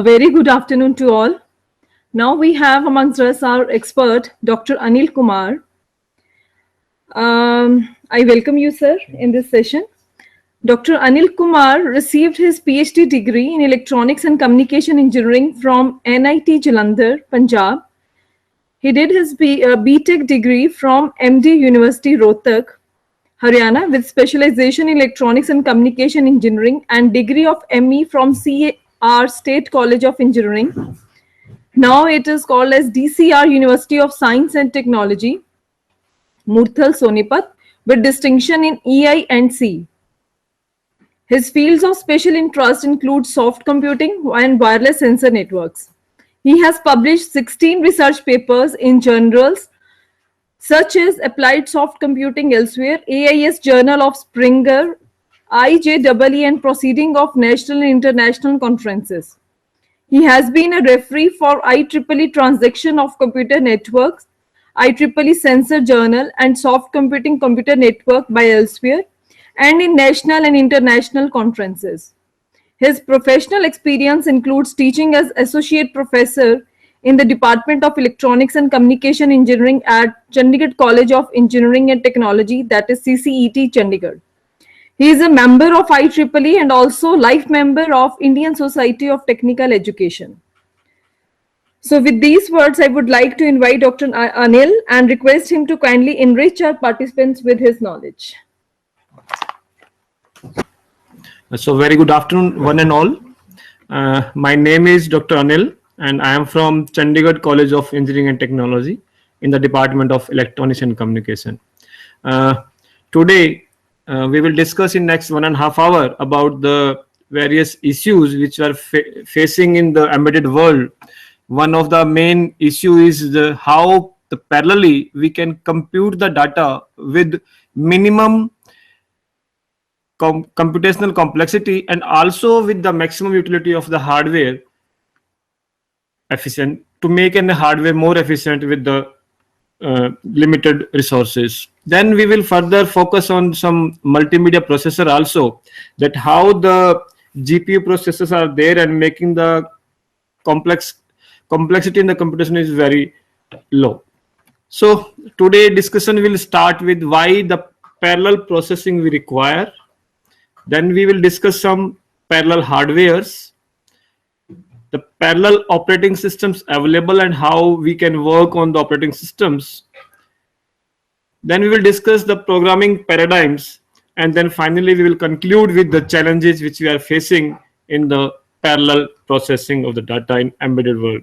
A very good afternoon to all. Now we have amongst us our expert, Dr. Anil Kumar. I welcome you, sir, in this session. Dr. Anil Kumar received his PhD degree in Electronics and Communication Engineering from NIT Jalandhar, Punjab. He did his BTech degree from MD University Rohtak, Haryana, with specialization in Electronics and Communication Engineering and degree of ME from CAR State College of Engineering. Now it is called as DCR University of Science and Technology, Murthal Sonipat, with distinction in EI and C. His fields of special interest include soft computing and wireless sensor networks. He has published 16 research papers in journals such as Applied Soft Computing Elsewhere, AIS Journal of Springer, IJEE and Proceeding of National and International Conferences. He has been a referee for IEEE Transaction of Computer Networks, IEEE Sensor Journal and Soft Computing Computer Network by Elsewhere, and in national and international conferences. His professional experience includes teaching as Associate Professor in the Department of Electronics and Communication Engineering at Chandigarh College of Engineering and Technology, that is CCET, Chandigarh. He is a member of IEEE and also life member of Indian Society of Technical Education. So with these words, I would like to invite Dr. Anil and request him to kindly enrich our participants with his knowledge. So very good afternoon, one and all. My name is Dr. Anil and I am from Chandigarh College of Engineering and Technology in the Department of Electronics and Communication. Today, we will discuss in next 1.5 hours about the various issues which are facing in the embedded world. One of the main issue is how parallelly we can compute the data with minimum computational complexity and also with the maximum utility of the hardware efficient to make a hardware more efficient with the limited resources. Then we will further focus on some multimedia processor also, that how the GPU processors are there and making the complexity in the computation is very low. So today discussion will start with why the parallel processing we require. Then we will discuss some parallel hardwares, the parallel operating systems available and how we can work on the operating systems. Then we will discuss the programming paradigms, and then finally we will conclude with the challenges which we are facing in the parallel processing of the data in embedded world.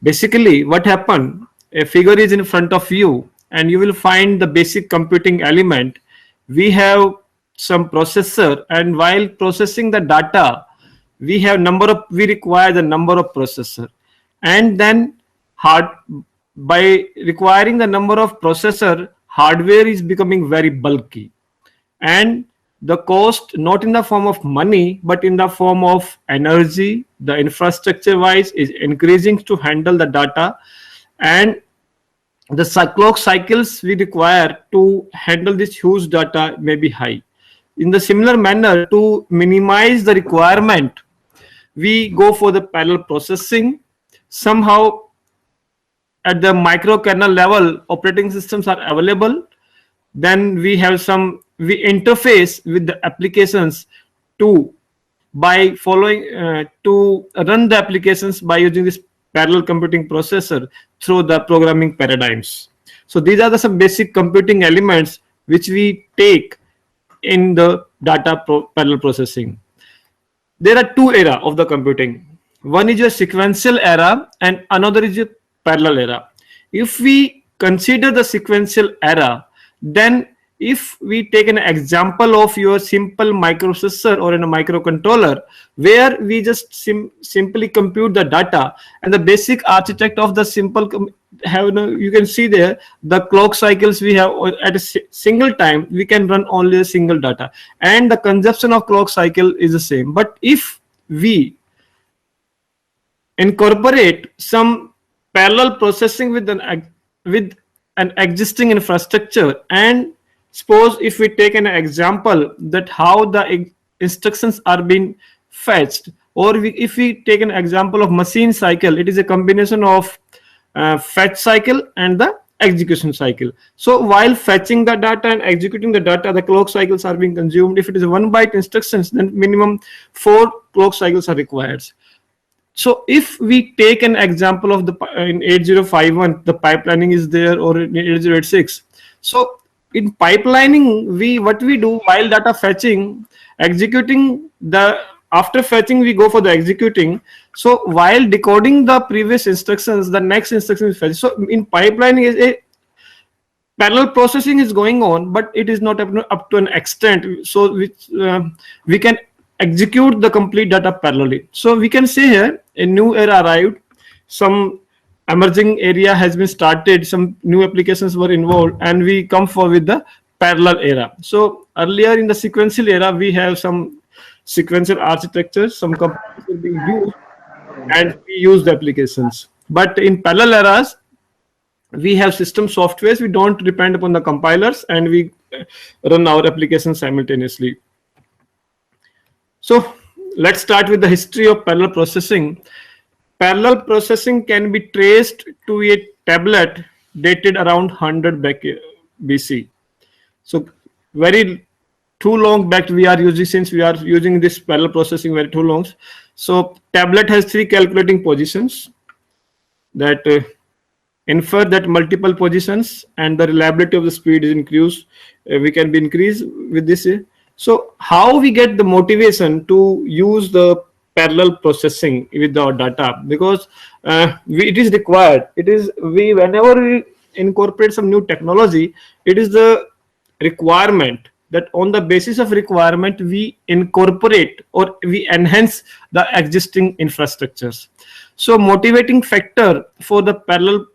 Basically, what happened? A figure is in front of you and you will find the basic computing element. We have some processor, and while processing the data we require the number of processor, and then by requiring the number of processor, hardware is becoming very bulky, and the cost not in the form of money but in the form of energy, the infrastructure wise, is increasing to handle the data, and the clock cycles we require to handle this huge data may be high. In the similar manner, to minimize the requirement, we go for the parallel processing. Somehow at the microkernel level, operating systems are available. Then we interface with the applications to run the applications by using this parallel computing processor through the programming paradigms. So these are some basic computing elements which we take in the data parallel processing. There are two eras of the computing. One is a sequential era and another is a parallel era. If we consider the sequential era, then if we take an example of your simple microprocessor or in a microcontroller where we just simply compute the data, and the basic architect of the simple you can see there the clock cycles we have at a single time we can run only a single data, and the consumption of clock cycle is the same. But if we incorporate some parallel processing with an existing infrastructure, and suppose if we take an example that how the instructions are being fetched, Or if we take an example of machine cycle, it is a combination of fetch cycle and the execution cycle. So while fetching the data and executing the data, the clock cycles are being consumed. If it is 1 byte instructions, then minimum 4 clock cycles are required. So if we take an example of the in 8051, the pipelining is there, or in 8086. So in pipelining, what we do while data fetching, executing the after fetching, we go for the executing. So while decoding the previous instructions, the next instruction is fetched. So in pipelining is a parallel processing is going on, but it is not up to an extent so which we can execute the complete data parallelly. So we can say here a new era arrived, some emerging area has been started, some new applications were involved, and we come forward with the parallel era. So earlier in the sequential era, we have some sequential architectures, some computers will be used, and we use the applications. But in parallel eras, we have system softwares, we don't depend upon the compilers, and we run our applications simultaneously. So let's start with the history of parallel processing. Parallel processing can be traced to a tablet dated around 100 BC. So very too long back we are using, since we are using this parallel processing very too long. So tablet has 3 calculating positions that infer that multiple positions, and the reliability of the speed is increased. We can be increased with this. So how we get the motivation to use the parallel processing with our data? Because it is required. It is whenever we incorporate some new technology, it is the requirement that on the basis of requirement we incorporate or we enhance the existing infrastructures. So motivating factor for the parallel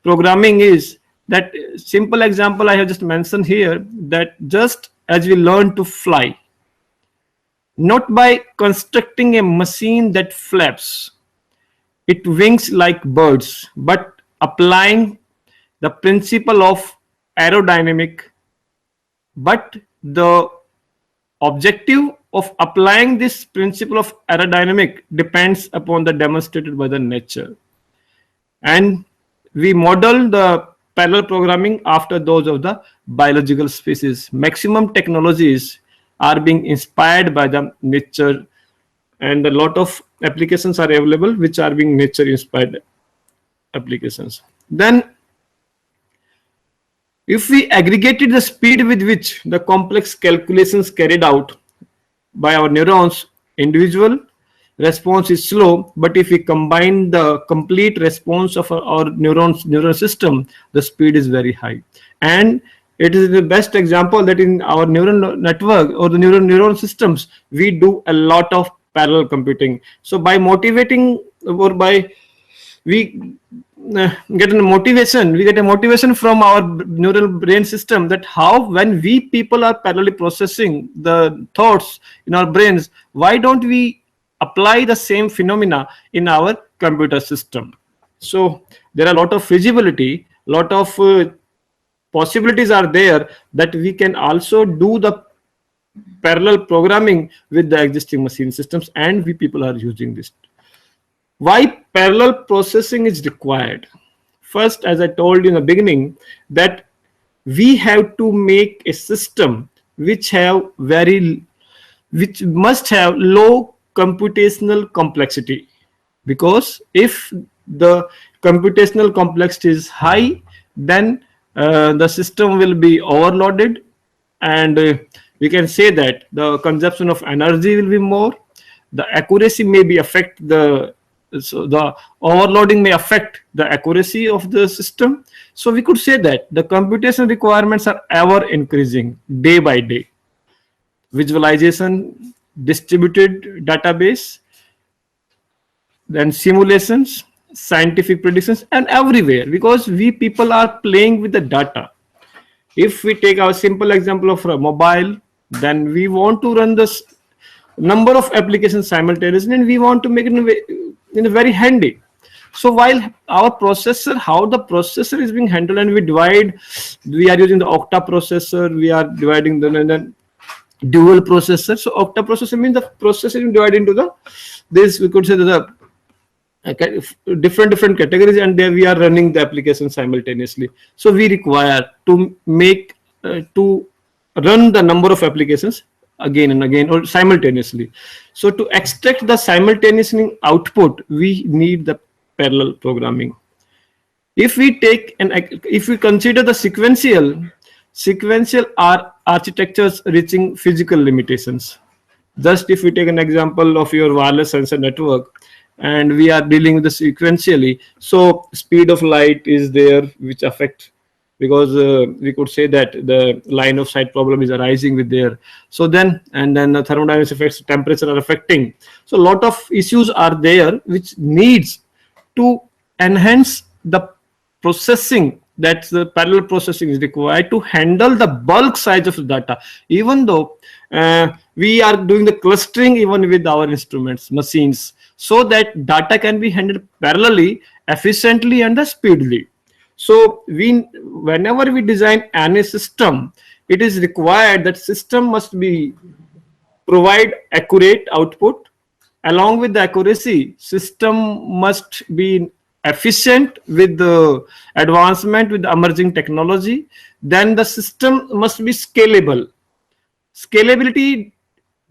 programming is that simple example I have just mentioned here, that just as we learn to fly, not by constructing a machine that flaps its wings like birds, but applying the principle of aerodynamic. But the objective of applying this principle of aerodynamic depends upon the demonstrated by the nature. And we model the parallel programming after those of the biological species. Maximum technologies are being inspired by the nature, and a lot of applications are available which are being nature inspired applications. Then if we aggregated the speed with which the complex calculations carried out by our neurons, individual response is slow, but if we combine the complete response of our neural system, the speed is very high. And it is the best example that in our neural network or the neuron systems, we do a lot of parallel computing. So by motivating, or by we get a motivation from our neural brain system, that how when we people are parallelly processing the thoughts in our brains, why don't we apply the same phenomena in our computer system? So there are a lot of feasibility, lot of possibilities are there that we can also do the parallel programming with the existing machine systems, and we people are using this. Why parallel processing is required? First, as I told you in the beginning, that we have to make a system which must have low computational complexity, because if the computational complexity is high, then the system will be overloaded, and we can say that the consumption of energy will be more, the accuracy may be so the overloading may affect the accuracy of the system. So we could say that the computation requirements are ever increasing day by day. Visualization, distributed database, then simulations, scientific predictions, and everywhere, because we people are playing with the data. If we take our simple example of a mobile, then we want to run this number of applications simultaneously, and we want to make it in a very handy. So while our processor, how the processor is being handled, and we are using the octa processor, we are dividing dual processor. So octa processor means the processor is divided into the this, we could say, the different categories, and there we are running the application simultaneously. So we require to make to run the number of applications again and again or simultaneously. So to extract the simultaneous output, we need the parallel programming. If we take and if we consider the sequential are architectures reaching physical limitations. Just if we take an example of your wireless sensor network, and we are dealing with the sequentially, so speed of light is there which affect, because we could say that the line of sight problem is arising with there. So then, and then the thermodynamics effects, temperature are affecting. So a lot of issues are there which needs to enhance the processing, that the parallel processing is required to handle the bulk size of the data, even though we are doing the clustering even with our instruments machines, so that data can be handled parallelly, efficiently, and speedily. So whenever we design any system, it is required that system must be provide accurate output. Along with the accuracy, system must be efficient with the advancement with the emerging technology. Then the system must be scalable. Scalability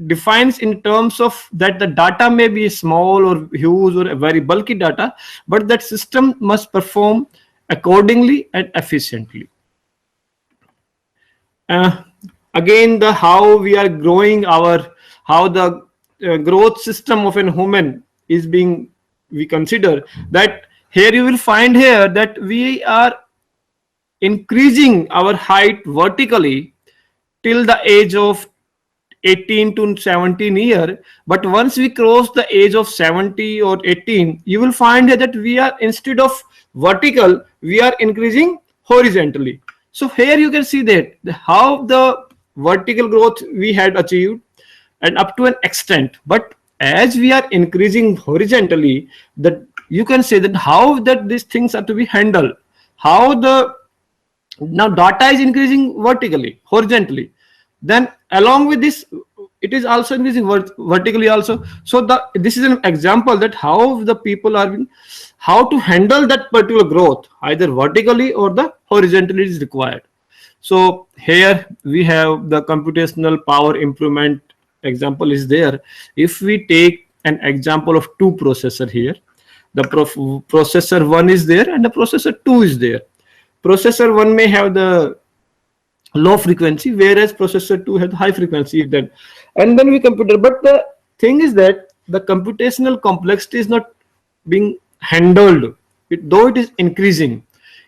defines in terms of that the data may be small or huge or a very bulky data, but that system must perform accordingly and efficiently. uh, Again, the how we are growing our, how the growth system of an human is being, we consider that here you will find here that we are increasing our height vertically till the age of 18 to 17 year, but once we cross the age of 70 or 18, you will find that we are, instead of vertical, we are increasing horizontally. So here you can see that how the vertical growth we had achieved and up to an extent, but as we are increasing horizontally, that you can say that how that these things are to be handled, how the now data is increasing vertically, horizontally, then along with this it is also increasing vertically also. So this is an example that how the people are how to handle that particular growth, either vertically or the horizontally is required. So here we have the computational power improvement example is there. If we take an example of two processor here, the processor 1 is there and the processor 2 is there. Processor 1 may have the low frequency, whereas processor 2 has high frequency. Then and then we computer, but the thing is that the computational complexity is not being handled, though it is increasing.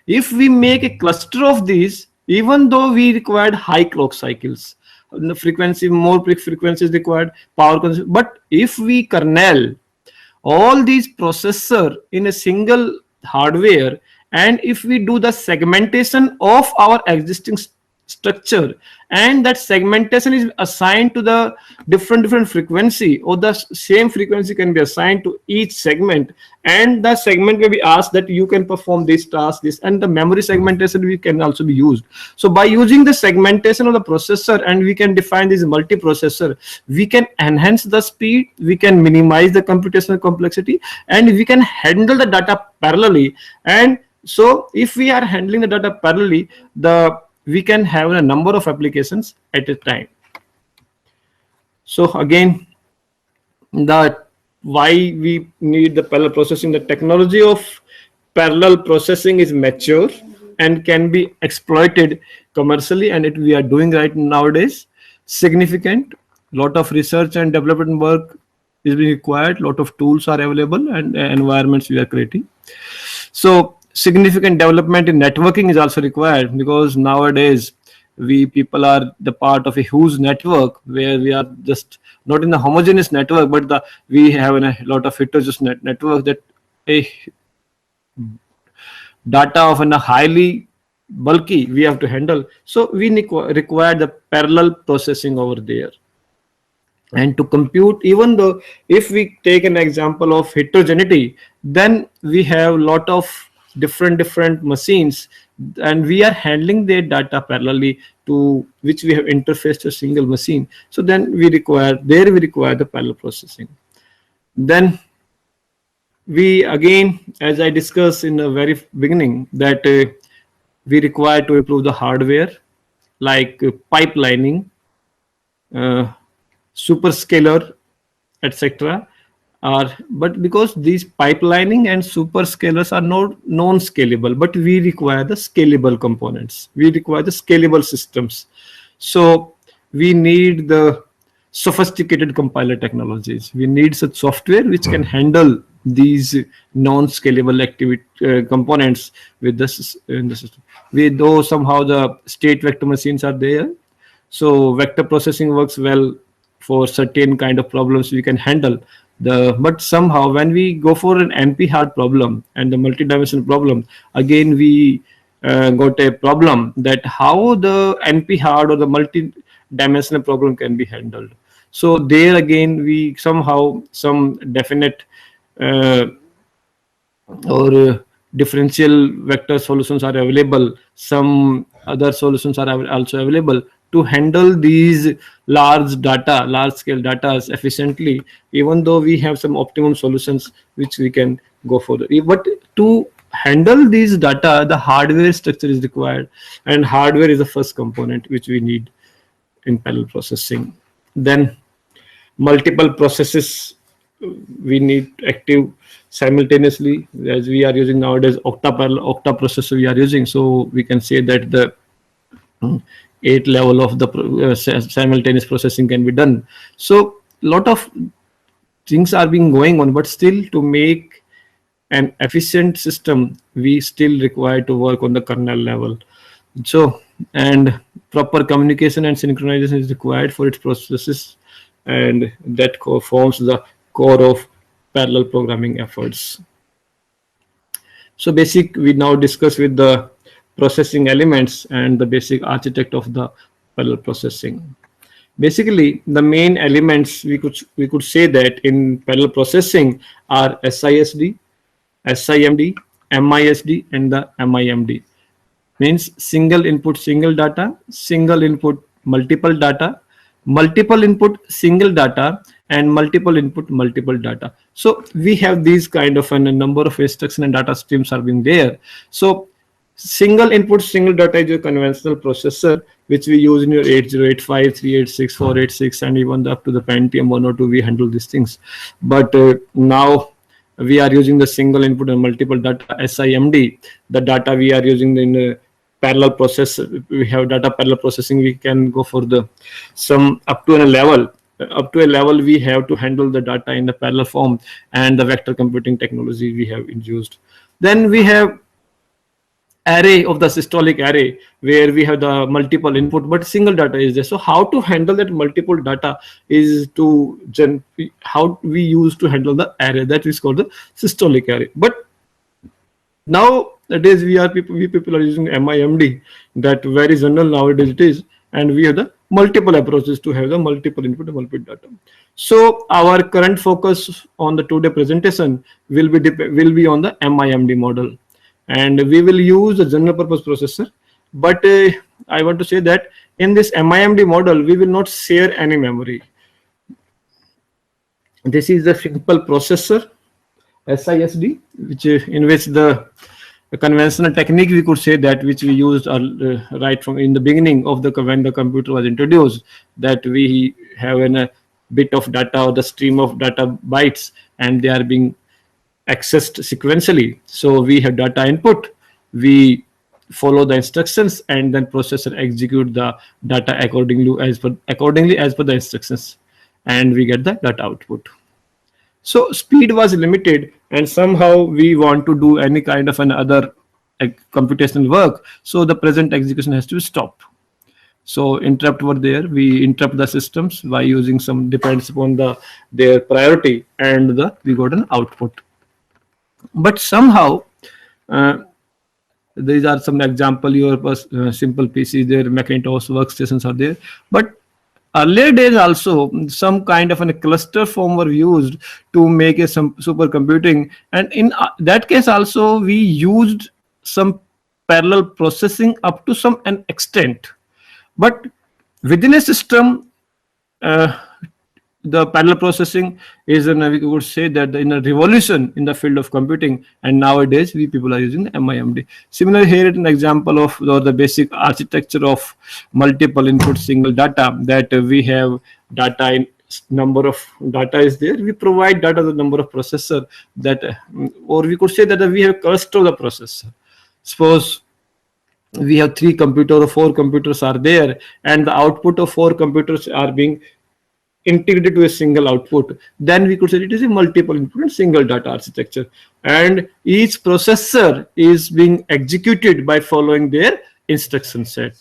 If we make a cluster of these, even though we required high clock cycles, the frequency, more frequency is required, power consumption, but if we kernel all these processor in a single hardware, and if we do the segmentation of our existing structure, and that segmentation is assigned to the different frequency, or the same frequency can be assigned to each segment, and the segment may be asked that you can perform this task, this, and the memory segmentation we can also be used. So by using the segmentation of the processor, and we can define this multiprocessor, we can enhance the speed, we can minimize the computational complexity, and we can handle the data parallelly. And so if we are handling the data parallelly, we can have a number of applications at a time. So again, the why we need the parallel processing, the technology of parallel processing is mature and can be exploited commercially, and it we are doing right nowadays. Significant, lot of research and development work is being required, lot of tools are available, and environments we are creating. So significant development in networking is also required, because nowadays we people are the part of a huge network where we are just not in the homogeneous network, but we have a lot of heterogeneous network, that a data of a highly bulky we have to handle. So we require the parallel processing over there. And to compute, even though if we take an example of heterogeneity, then we have a lot of different machines, and we are handling their data parallelly. to which we have interfaced to a single machine. So then we require the parallel processing. Then we again, as I discussed in the very beginning, that we require to improve the hardware like pipelining, uh, superscalar, etc. Are, but because these pipelining and superscalars are not non-scalable, but we require the scalable components. We require the scalable systems. So we need the sophisticated compiler technologies. We need such software which can handle these non-scalable activity components with this in the system. We though somehow the state vector machines are there, so vector processing works well for certain kind of problems we can handle. But somehow when we go for an NP hard problem and the multidimensional problem, again we got a problem that how the NP hard or the multi-dimensional problem can be handled. So there again we somehow some definite uh, or differential vector solutions are available. Some other solutions are also available to handle these large scale data efficiently, even though we have some optimum solutions which we can go for. But to handle these data, the hardware structure is required, and hardware is the first component which we need in parallel processing. Then multiple processes we need active simultaneously, as we are using nowadays octa processor we are using, so we can say that the 8 level of the simultaneous processing can be done. So lot of things are being going on, but still to make an efficient system we still require to work on the kernel level. So, and proper communication and synchronization is required for its processes, and that forms the core of parallel programming efforts. So basic, we now discuss with the processing elements and the basic architect of the parallel processing. Basically, the main elements we could say that in parallel processing are SISD, SIMD, MISD, and the MIMD. Means single input single data, single input multiple input single data, and multiple input multiple data. So we have these kind of a number of instruction and data streams are being there. So single input single data is a conventional processor which we use in your 8085, 386, 486, and even up to the Pentium 102 we handle these things. But now we are using the single input and multiple data, SIMD. The data we are using in parallel process, we have data parallel processing, we can go for the some up to a level we have to handle the data in the parallel form, and the vector computing technology we have introduced. Then we have array of the systolic array where we have the multiple input but single data is there. So how to handle that multiple data is to how we use to handle the array, that is called the systolic array. But nowadays we people are using MIMD, that very general nowadays it is, and we have the multiple approaches to have the multiple input and multiple data. So our current focus on the today presentation will be on the MIMD model, and we will use a general purpose processor. But I want to say that in this MIMD model we will not share any memory. This is the simple processor SISD, which in which the conventional technique we could say that which we used right from in the beginning of the when the computer was introduced, that we have a bit of data or the stream of data bytes, and they are being accessed sequentially. So we have data input, we follow the instructions, and then processor execute the data accordingly as per the instructions, and we get the data output. So speed was limited, and somehow we want to do any kind of another computational work, so the present execution has to be stopped. So interrupt were there, we interrupt the systems by using some, depends upon their priority, and we got an output. But somehow uh, these are some example, your simple PCs there, Macintosh workstations are there. But earlier days also some kind of a cluster form were used to make some supercomputing, and in that case also we used some parallel processing up to some an extent. But within a system, uh, the parallel processing is we could say that in a revolution in the field of computing, and nowadays we people are using the MIMD. Similarly, here is an example of the basic architecture of multiple input single data, that we have data in number of data is there. We provide data the number of processor that, or we could say that we have cluster of the processor. Suppose we have 3 computers or 4 computers are there, and the output of 4 computers are being integrated to a single output, then we could say it is a multiple input and single data architecture, and each processor is being executed by following their instruction set.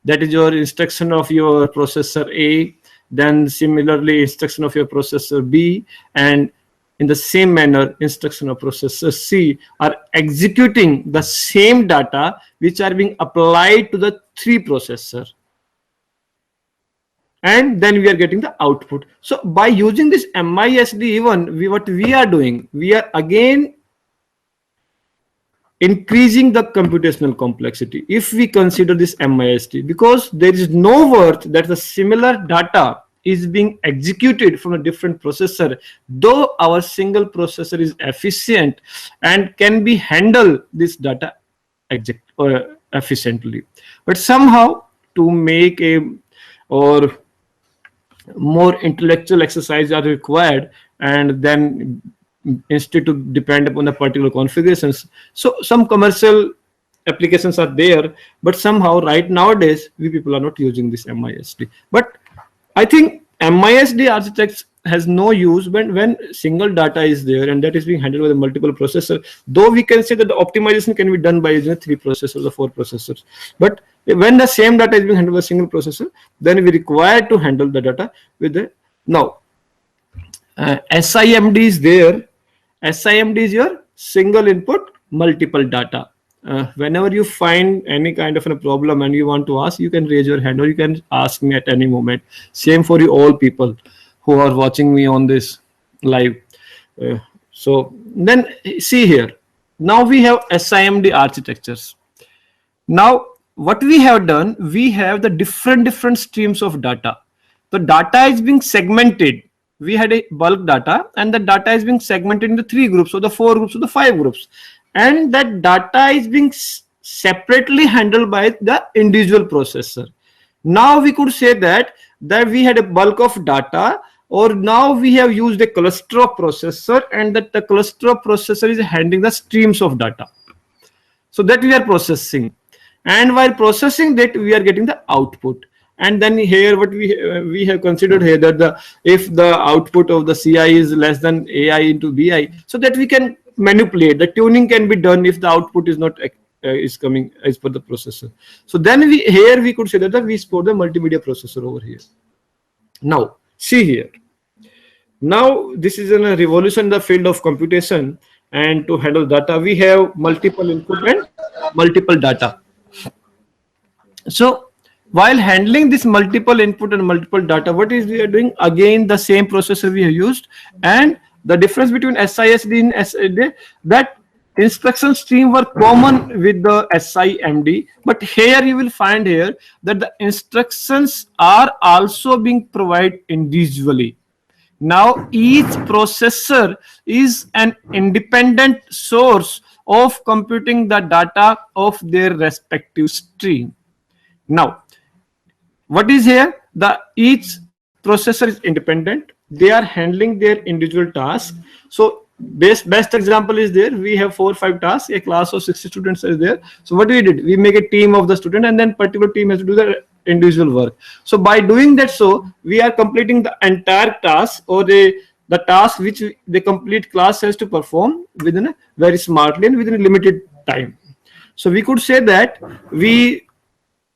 That is your instruction of your processor A, then similarly instruction of your processor B, and in the same manner instruction of processor C are executing the same data which are being applied to the 3 processor, and then we are getting the output. So by using this MISD, even what we are doing, we are again increasing the computational complexity if we consider this MISD, because there is no worth that the similar data is being executed from a different processor, though our single processor is efficient and can be handle this data efficiently. But somehow, to make a or more intellectual exercise are required, and then instead to depend upon the particular configurations. So some commercial applications are there, but somehow right nowadays we people are not using this MISD. But I think MISD architects has no use when single data is there and that is being handled with a multiple processor, though we can say that the optimization can be done by using 3 processors or 4 processors. But when the same data is being handled by a single processor, then we require to handle the data with the now SIMD is there. SIMD is your single input multiple data. Whenever you find any kind of a problem and you want to ask, you can raise your hand or you can ask me at any moment. Same for you all people who are watching me on this live. So then see here, now we have SIMD architectures. Now what we have done, we have the different streams of data. The data is being segmented. We had a bulk data and the data is being segmented into 3 groups or the 4 groups or the 5 groups, and that data is being separately handled by the individual processor. Now we could say that we had a bulk of data, or now we have used a cluster of processor, and that the cluster of processor is handling the streams of data, so that we are processing, and while processing that we are getting the output. And then here what we have considered here, that if the output of the CI is less than AI into BI, so that we can manipulate, the tuning can be done if the output is not is coming as per the processor. So then we could say that we support the multimedia processor over here. Now see here, now this is a revolution in the field of computation, and to handle data we have multiple input and multiple data. So while handling this multiple input and multiple data, what is we are doing? Again, the same processor we have used, and the difference between SISD and SID, that instruction stream were common with the SIMD, but here you will find here that the instructions are also being provided individually. Now each processor is an independent source of computing the data of their respective stream. Now what is here? Each processor is independent. They are handling their individual tasks. So best example is there. We have 4 or 5 tasks. A class of 60 students is there. So what we did? We make a team of the student, and then particular team has to do the individual work. So by doing that, so we are completing the entire task, or the task which the complete class has to perform within a very smartly and within a limited time. So we could say that we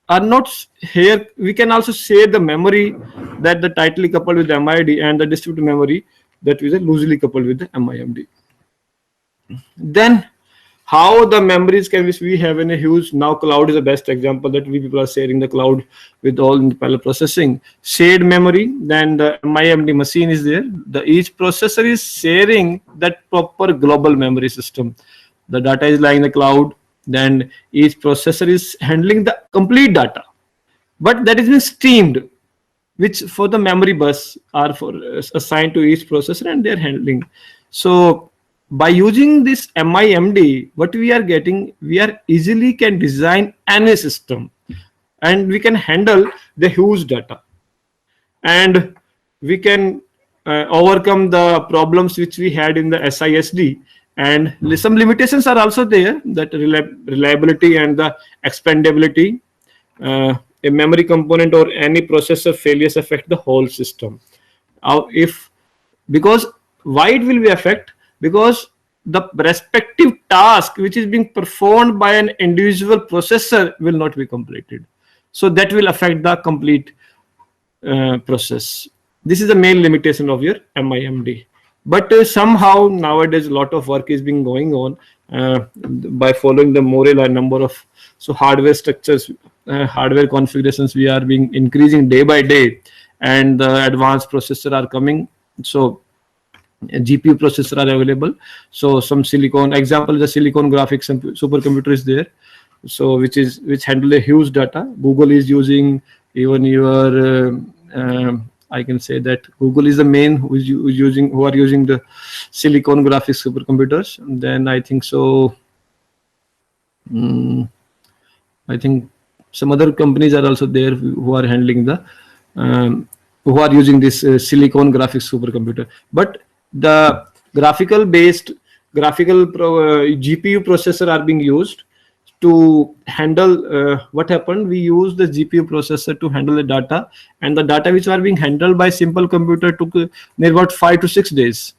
are not here. We can also share the memory that the tightly coupled with the MID, and the distributed memory that is loosely coupled with the MIMD. Then how the memories can be, we have in a huge, now cloud is the best example that we people are sharing the cloud with all in the parallel processing. Shared memory, then the MIMD machine is there. Each processor is sharing that proper global memory system. The data is lying in the cloud, then each processor is handling the complete data. but that is being streamed, which for the memory bus are for assigned to each processor, and they're handling. So by using this MIMD, what we are getting, we are easily can design any system, and we can handle the huge data, and we can overcome the problems which we had in the SISD. And some limitations are also there, that reliability and the expandability. A memory component or any processor failures affect the whole system. If because why it will be affect, because the respective task which is being performed by an individual processor will not be completed, so that will affect the complete process. This is the main limitation of your MIMD. But somehow nowadays a lot of work is being going on by following the Morel number of hardware structures, hardware configurations we are being increasing day by day, and the advanced processor are coming. So GPU processor are available. So some silicon, example, the silicon graphics supercomputer is there. So which handle a huge data. Google is using, even your I can say that Google is the main who are using the silicon graphics supercomputers. And then I think so. I think some other companies are also there who are handling the who are using this silicon graphics supercomputer. But the graphical GPU processor are being used to handle what happened. We use the GPU processor to handle the data, and the data which are being handled by simple computer took near about 5 to 6 days,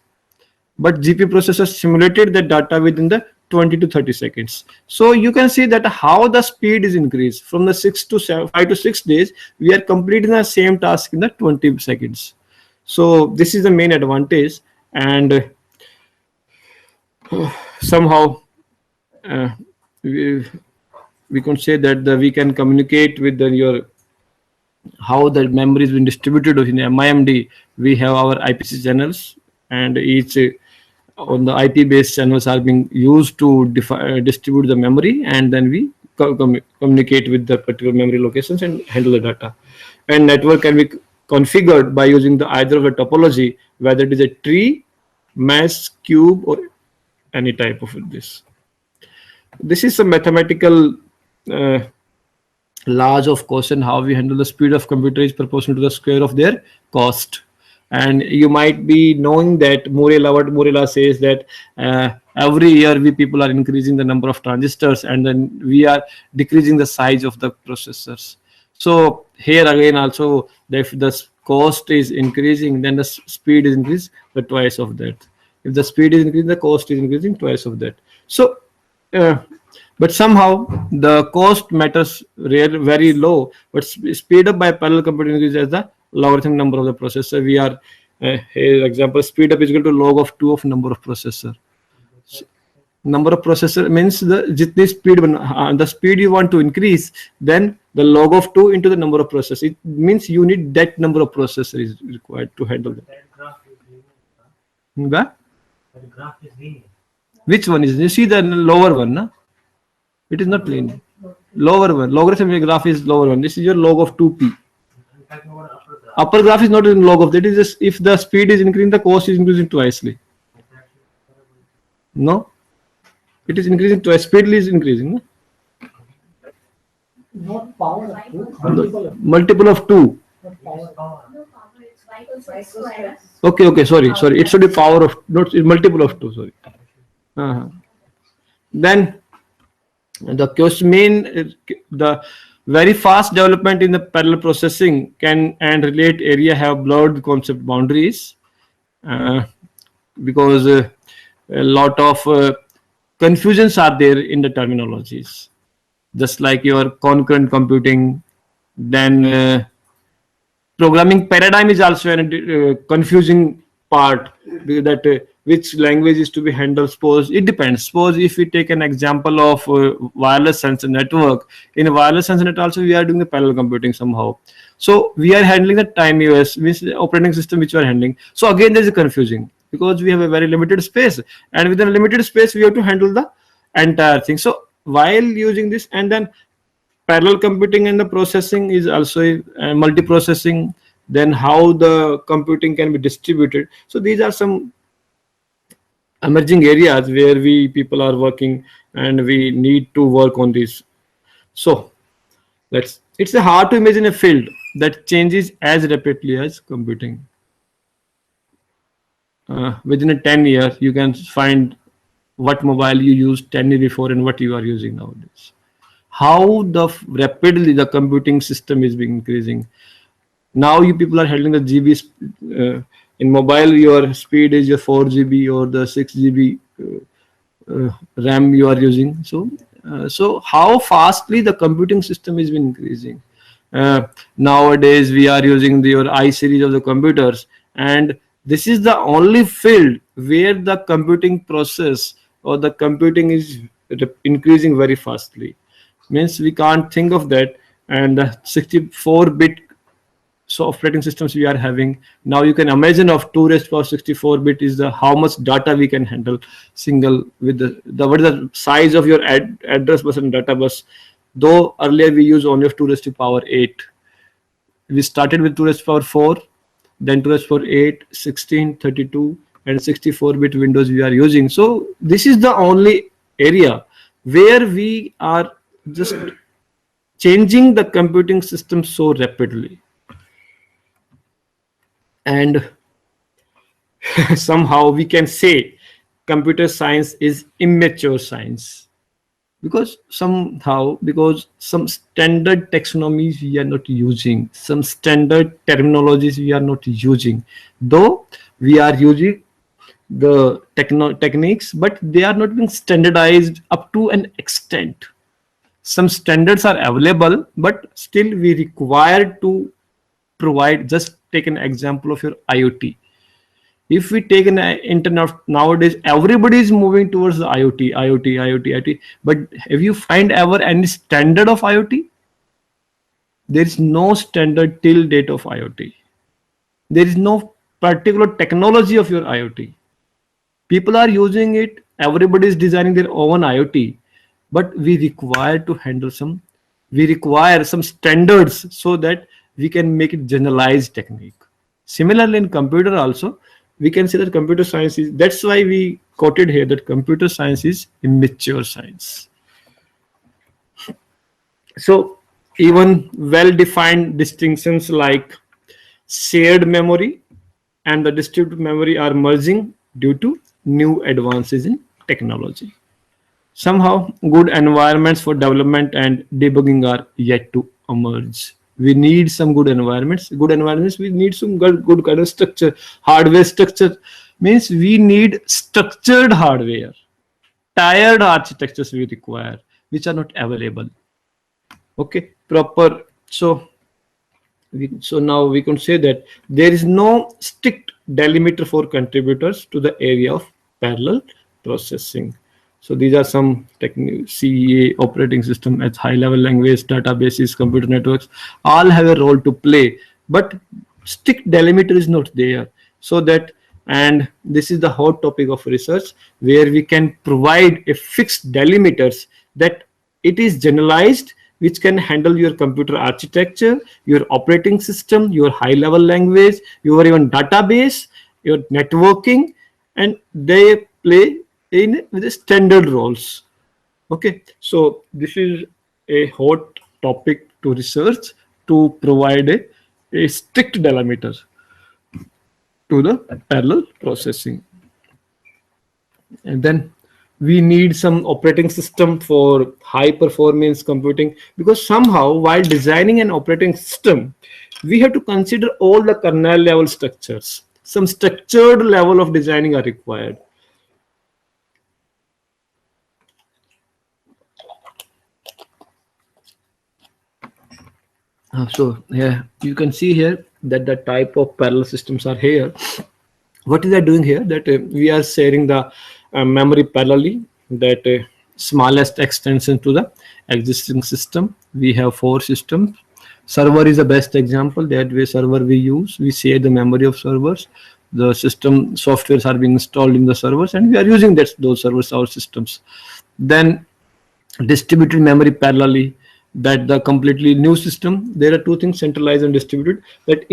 but GPU processor simulated the data within the 20 to 30 seconds. So you can see that how the speed is increased from the 5 to 6 days. We are completing the same task in the 20 seconds. So this is the main advantage, and somehow we can say that we can communicate with your how the memory is being distributed in MIMD. We have our IPC channels, and each on the IP based channels are being used to distribute the memory, and then we communicate with the particular memory locations and handle the data. And network can be configured by using the either of the topology, whether it is a tree, mesh, cube, or any type of this. This is a mathematical laws of quotient. How we handle the speed of computer is proportional to the square of their cost. And you might be knowing that what Morella says, that every year we people are increasing the number of transistors, and then we are decreasing the size of the processors. So here again also, if the cost is increasing, then the speed is increased by twice of that. If the speed is increasing, the cost is increasing twice of that. So but somehow the cost matters very low, but speed up by parallel computing is as the logarithm number of the processor. We are here example, speed up is equal to log of 2 of number of processor. So, number of processor means the speed you want to increase, then the log of 2 into the number of processors. It means you need that number of processor is required to handle that. That graph is linear. Which one is? You see the lower one, na? It is not linear. Lower one. Logarithmic graph is lower one. This is your log of 2p. Upper graph is not in log of that. Is just if the speed is increasing, the cost is increasing twicely. No, it is increasing twice. Speed is increasing. No? Not power of 2. Multiple of 2. Okay. Sorry. It should be power of, not multiple of 2. Sorry. Then the the very fast development in the parallel processing can and relate area have blurred concept boundaries because a lot of confusions are there in the terminologies, just like your concurrent computing. Then programming paradigm is also a confusing part, that which language is to be handled. Suppose it depends. Suppose if we take an example of wireless sensor network, in a wireless sensor network also we are doing the parallel computing somehow. So we are handling the time US, means the operating system which we are handling. So again there is a confusing, because we have a very limited space, and within a limited space we have to handle the entire thing. So while using this, and then parallel computing and the processing is also multiprocessing. Then how the computing can be distributed. So these are some emerging areas where we people are working, and we need to work on this. So it's a hard to imagine a field that changes as rapidly as computing. Within a 10 years, you can find what mobile you used 10 years before and what you are using nowadays. How rapidly the computing system is being increasing. Now you people are handling the GB. In mobile, your speed is your 4 GB or the 6 GB RAM you are using. So how fastly the computing system is been increasing. Nowadays we are using your I series of the computers, and this is the only field where the computing process or the computing is increasing very fastly. Means we can't think of that. And the 64-bit so operating systems we are having now, you can imagine of 2 raised power 64-bit is the how much data we can handle single with the what is the size of your address bus and data bus. Though earlier we use only of 2 raised to power 8, we started with 2 raised to power 4, then 2 raised to power 8, 16, 32 and 64-bit windows we are using. So this is the only area where we are just changing the computing system so rapidly. And somehow we can say computer science is immature science, because some standard taxonomies we are not using, some standard terminologies we are not using, though we are using the techniques, but they are not being standardized up to an extent. Some standards are available, but still we require to provide. Just take an example of your IoT. If we take an internet nowadays, everybody is moving towards the IoT. But have you find ever any standard of IoT? There is no standard till date of IoT. There is no particular technology of your IoT. People are using it. Everybody is designing their own IoT, but we require to handle some. We require some standards so that we can make it generalized technique. Similarly, in computer also, we can say that computer science is, that's why we quoted here that computer science is immature science. So even well-defined distinctions like shared memory and the distributed memory are merging due to new advances in technology. Somehow good environments for development and debugging are yet to emerge. We need some good environments. We need some good kind of structure. Hardware structure means we need structured hardware. Tired architectures we require, which are not available. Okay, proper. So now we can say that there is no strict delimiter for contributors to the area of parallel processing. So these are some CEA operating system as high-level language, databases, computer networks, all have a role to play, but strict delimiter is not there. So that, and this is the hot topic of research, where we can provide a fixed delimiters that it is generalized, which can handle your computer architecture, your operating system, your high-level language, your even database, your networking, and they play in with the standard roles. Okay, so this is a hot topic to research, to provide a strict delimiter to the parallel processing. And then we need some operating system for high performance computing, because somehow while designing an operating system, we have to consider all the kernel level structures. Some structured level of designing are required. So yeah, you can see here that the type of parallel systems are here. What is that doing here? That we are sharing the memory parallelly, that smallest extension to the existing system. We have 4 systems. Server is the best example. That way server we use, we share the memory of servers. The system softwares are being installed in the servers, and we are using those servers, our systems. Then distributed memory parallelly, that the completely new system, there are two things, centralized and distributed. That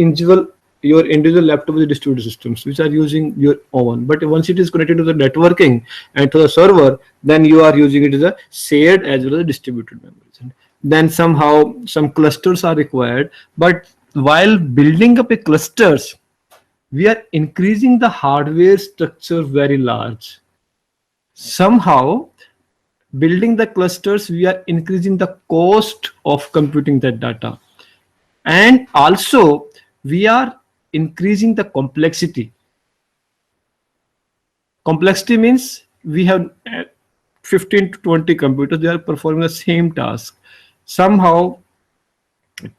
your individual laptop is distributed systems which are using your own, but once it is connected to the networking and to the server, then you are using it as a shared as well as distributed memories. And then somehow some clusters are required, but while building up a clusters, we are increasing the hardware structure very large. Somehow building the clusters, we are increasing the cost of computing that data, and also we are increasing the complexity. Complexity means we have 15 to 20 computers, they are performing the same task. Somehow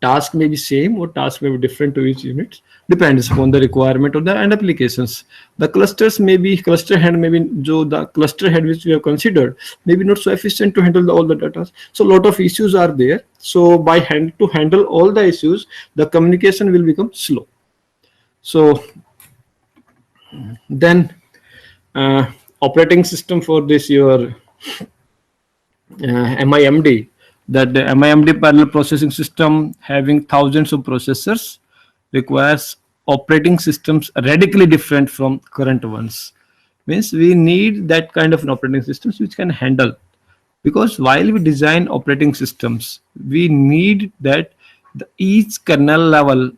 task may be same or task may be different to each unit, depends upon the requirement of the end applications. The clusters may be cluster head, maybe the cluster head which we have considered maybe not so efficient to handle all the data, so a lot of issues are there. So to handle all the issues, the communication will become slow. So then operating system for this your MIMD, that the MIMD parallel processing system having thousands of processors requires operating systems radically different from current ones. Means we need that kind of an operating systems which can handle, because while we design operating systems, we need that each kernel level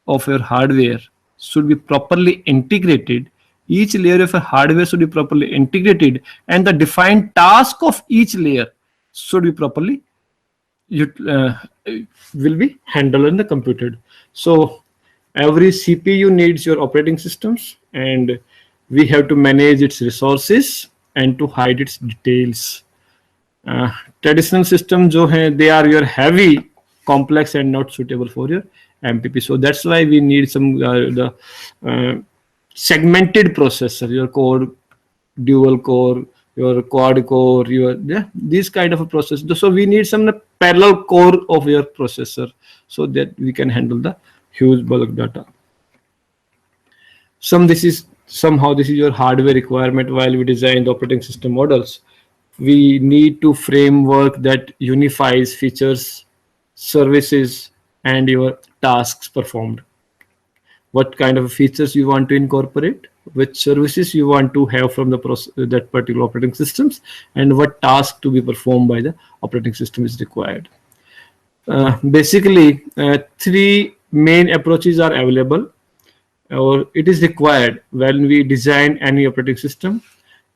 of your hardware should be properly integrated. Each layer of a hardware should be properly integrated, and the defined task of each layer should be properly will be handled and computed. So every CPU needs your operating systems, and we have to manage its resources and to hide its details. Traditional system जो हैं, they are your heavy, complex and not suitable for your MPP. So that's why we need some segmented processor, your core, dual core, your quad core, these kind of a process. So we need some parallel core of your processor so that we can handle the huge bulk data. Somehow this is your hardware requirement while we design the operating system models. We need to framework that unifies features, services, and your tasks performed. What kind of features you want to incorporate, which services you want to have from that particular operating systems, and what task to be performed by the operating system is required. Basically, three main approaches are available, or it is required when we design any operating system,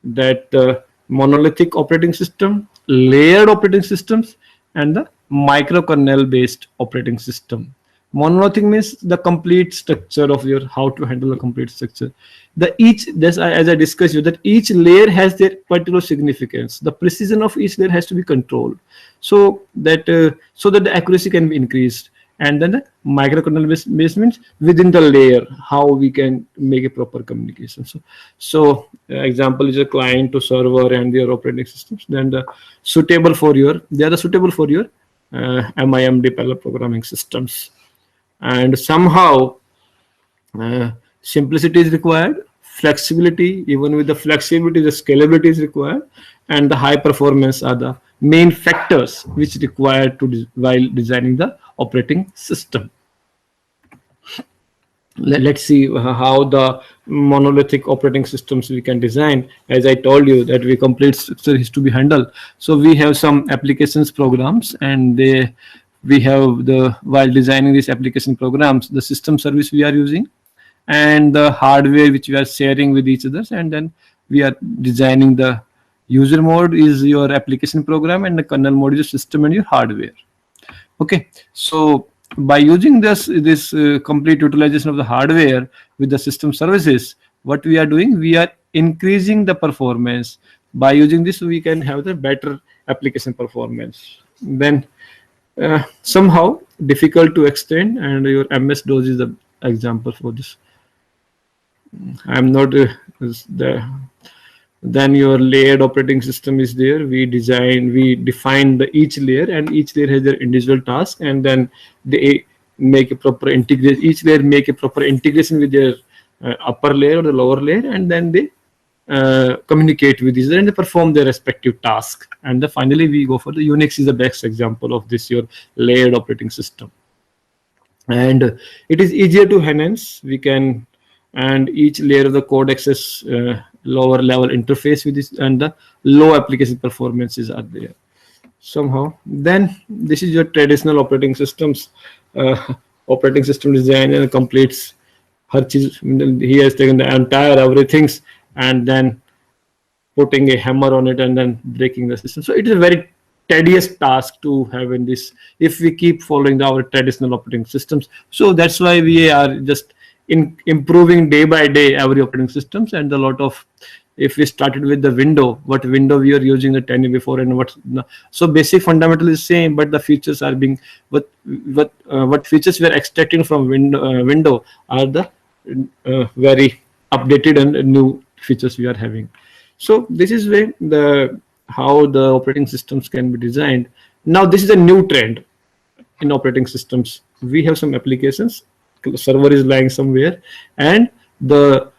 that monolithic operating system, layered operating systems, and the microkernel based operating system. Monolithic means the complete structure of your how to handle the complete structure. As I discussed you, that each layer has their particular significance. The precision of each layer has to be controlled, so that the accuracy can be increased. And then the microkernel based means within the layer how we can make a proper communication. So example is a client to server and their operating systems. Then they are suitable for your MIMD parallel programming systems. And somehow simplicity is required, flexibility, even with the flexibility, the scalability is required, and the high performance are the main factors which required while designing the operating system. Let's see how the monolithic operating systems we can design. As I told you that we complete structure is to be handled. So we have some applications programs, and while designing these application programs, the system service we are using and the hardware which we are sharing with each other, and then we are designing the user mode is your application program, and the kernel mode is your system and your hardware. Okay, so by using this complete utilization of the hardware with the system services, what we are doing, we are increasing the performance. By using this, we can have the better application performance. Then somehow difficult to extend, and your MS-DOS is the example for this. I'm not then your layered operating system is there. We define each layer, and each layer has their individual task, and then they make a proper integration. Each layer make a proper integration with their upper layer or the lower layer, and then they communicate with each other and they perform their respective tasks. And then finally we go for the Unix is the best example of this, your layered operating system. And it is easier to enhance. We can, and each layer of the code access lower level interface with this, and the low application performances are there somehow. Then this is your traditional operating systems, operating system design, and completes her cheese. He has taken the entire everything and then putting a hammer on it and then breaking the system. So it is a very tedious task to have in this if we keep following our traditional operating systems. So that's why we are just improving day by day every operating systems. And a lot of, if we started with the window, what window we are using the 10 year before and what, so basic fundamental is same, but the features are being what features we are extracting from window are the very updated and new features we are having. So this is where the how the operating systems can be designed. Now this is a new trend in operating systems. We have some applications, server is lying somewhere, and the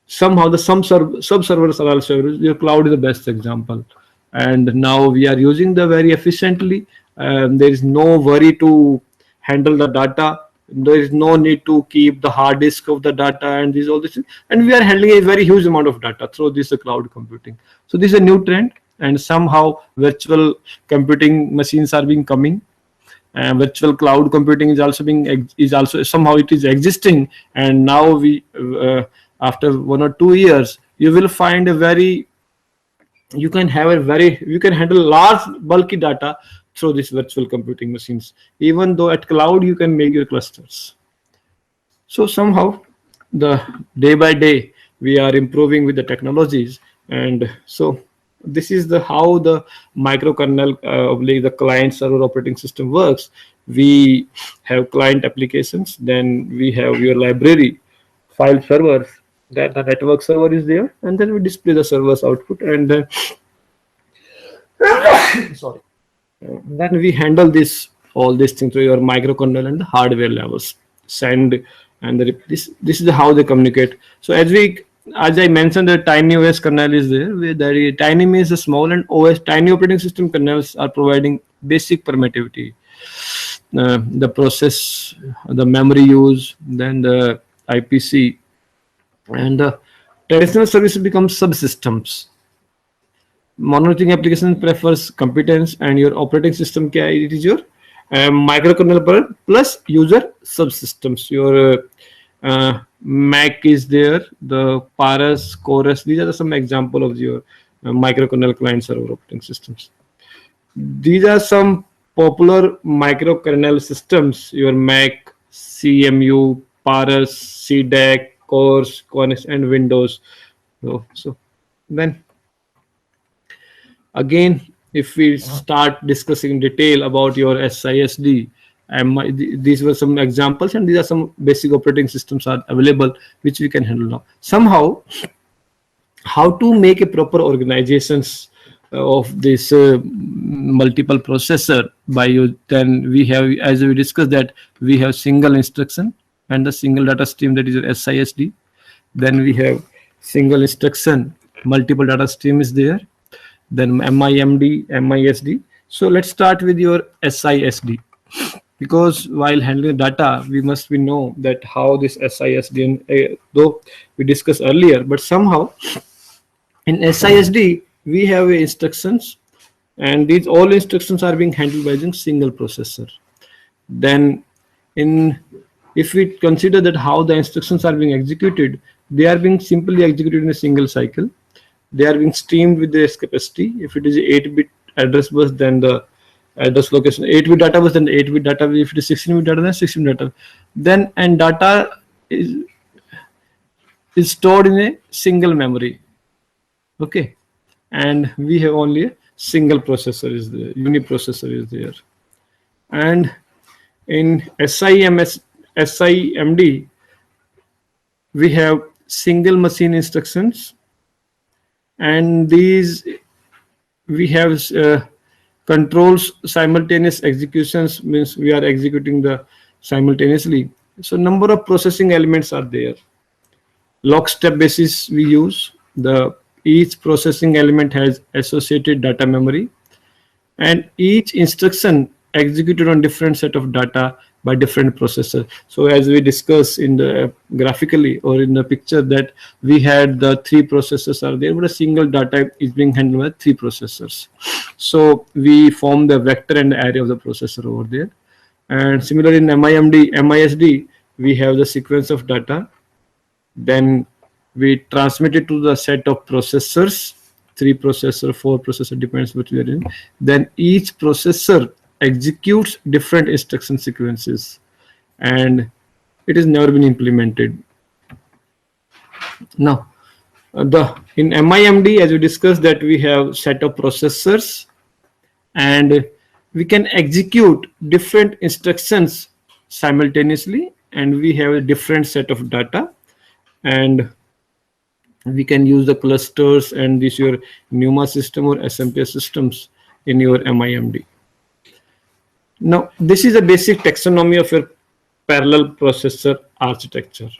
somehow the some sub servers are also, your cloud is the best example. And now we are using the very efficiently. There is no worry to handle the data. There is no need to keep the hard disk of the data and these all this, and we are handling a very huge amount of data through this cloud computing. So this is a new trend, and somehow virtual computing machines are being coming. Virtual cloud computing is also somehow it is existing, and now we after 1 or 2 years you will find you can handle large bulky data through these virtual computing machines. Even though at cloud you can make your clusters. So somehow the day by day we are improving with the technologies. And so this is the how the microkernel the client server operating system works. We have client applications, then we have your library file servers, then the network server is there, and then we display the server's output, and then sorry, then we handle all these things through your microkernel and the hardware levels. Send and this is how they communicate. So as I mentioned, the tiny OS kernel is there. Where the tiny means the small, and OS tiny operating system kernels are providing basic permittivity, the process, the memory use, then the IPC, and the traditional services become subsystems. Monitoring application prefers competence, and your operating system it is your microkernel plus user subsystems. Your Mac is there, the Paras, Chorus. These are some example of your microkernel client server operating systems. These are some popular microkernel systems: your Mac, CMU, Paras, CDAC, Cores, Connex, and Windows. So then again, if we start discussing in detail about your SISD, these were some examples, and these are some basic operating systems are available which we can handle now. Somehow, how to make a proper organizations of this multiple processor by you? Then we have, as we discussed, that we have single instruction and the single data stream, that is your SISD. Then we have single instruction, multiple data stream is there. Then MIMD, MISD. So let's start with your SISD, because while handling data, we must know that how this SISD, and though we discussed earlier, but somehow in SISD we have instructions, and these all instructions are being handled by using single processor. Then if we consider that how the instructions are being executed, they are being simply executed in a single cycle. They are being streamed with the capacity. If it is 8-bit address bus, then the address location, 8-bit data bus, then 8-bit data. If it is 16-bit data, then 16-bit data. Then and data is stored in a single memory. Okay, and we have only a single processor is there, uniprocessor is there. And in SIMD, we have single machine instructions, and these we have controls simultaneous executions, means we are executing the simultaneously. So number of processing elements are there. Lockstep basis we use. the each processing element has associated data memory, and each instruction executed on different set of data by different processor. So as we discussed in the graphically or in the picture, that we had the three processors are there, but a single data is being handled by three processors. So we form the vector and the array of the processor over there. And similarly in MISD, we have the sequence of data. Then we transmit it to the set of processors, 3 processor, 4 processor, depends which we are in. Then each processor executes different instruction sequences, and it has never been implemented. Now, in MIMD, as we discussed, that we have set of processors, and we can execute different instructions simultaneously, and we have a different set of data, and we can use the clusters and this your NUMA system or SMPS systems in your MIMD. Now, this is a basic taxonomy of your parallel processor architecture.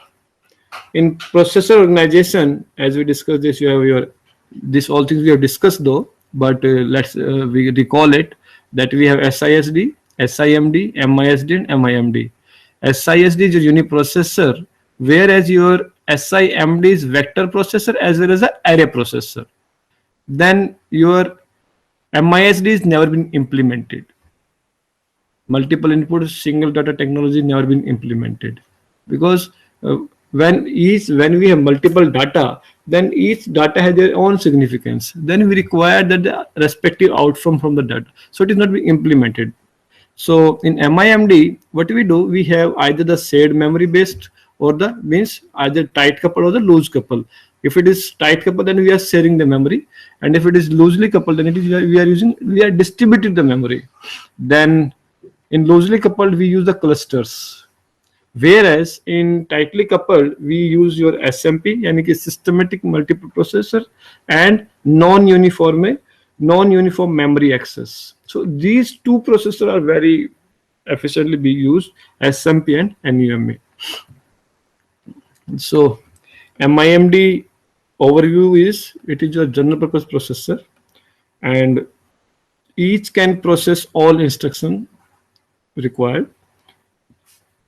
In processor organization, as we discussed this, you have this all things we have discussed though, but let's we recall it, that we have SISD, SIMD, MISD, and MIMD. SISD is your uniprocessor, whereas your SIMD is vector processor as well as an array processor. Then your MISD is never been implemented. Multiple input single data technology never been implemented, because when we have multiple data, then each data has their own significance. Then we require that the respective outcome from the data. So it is not being implemented. So in MIMD, what we do, we have either the shared memory based or the means either tight couple or the loose couple. If it is tight couple, then we are sharing the memory, and if it is loosely coupled, then it is we are distributing the memory. Then in loosely coupled, we use the clusters. Whereas in tightly coupled, we use your SMP, yani systematic multiple processor, and non-uniform memory access. So these two processors are very efficiently be used, SMP and NUMA. So MIMD overview is, it is a general purpose processor, and each can process all instruction required,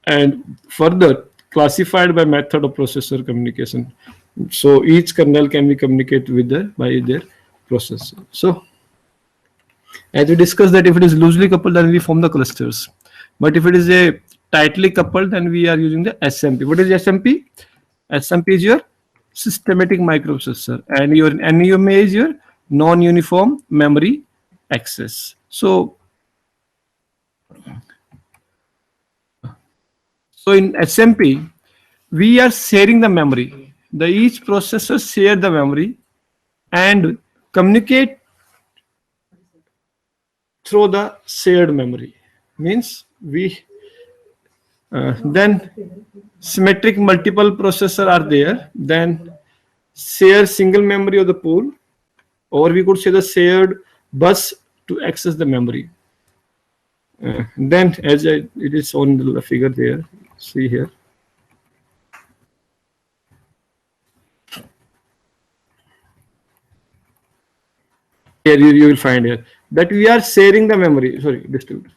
and further classified by method of processor communication. So each kernel can be communicated with by their processor. So as we discussed, that if it is loosely coupled, then we form the clusters. But if it is a tightly coupled, then we are using the SMP. What is SMP? SMP is your systematic microprocessor, and your NUMA is your non-uniform memory access. So in SMP, we are sharing the memory. Each processor share the memory and communicate through the shared memory. Means we then symmetric multiple processor are there. Then share single memory of the pool, or we could say the shared bus to access the memory. Then as it is on the figure there, see here. Here you will find here that we are sharing the memory. Sorry, distribute.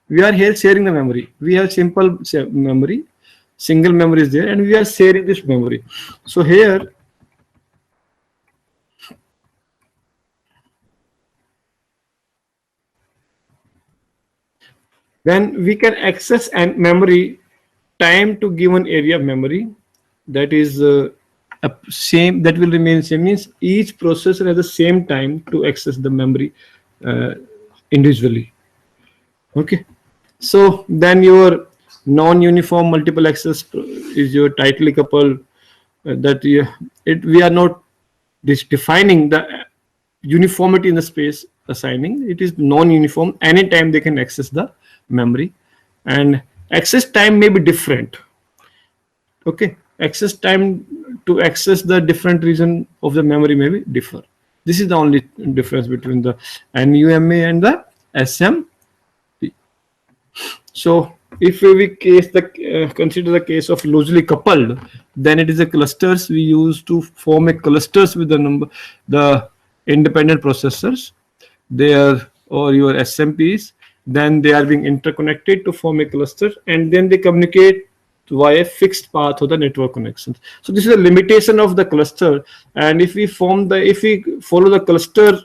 We are here sharing the memory. We have simple memory, single memory is there, and we are sharing this memory. So here then we can access and memory time to given area of memory, that is same, that will remain same. Means each processor has the same time to access the memory individually. Okay, so then your non-uniform multiple access is your tightly coupled, that we are not defining the uniformity in the space assigning. It is non-uniform. Anytime they can access the memory, and access time may be different. Okay, access time to access the different region of the memory may be differ. This is the only difference between the NUMA and the SMP. So if we consider the case of loosely coupled, then it is a clusters we use to form a clusters with the independent processors. They are, or your SMPs, then they are being interconnected to form a cluster, and then they communicate via fixed path of the network connections. So this is a limitation of the cluster. And if we follow the cluster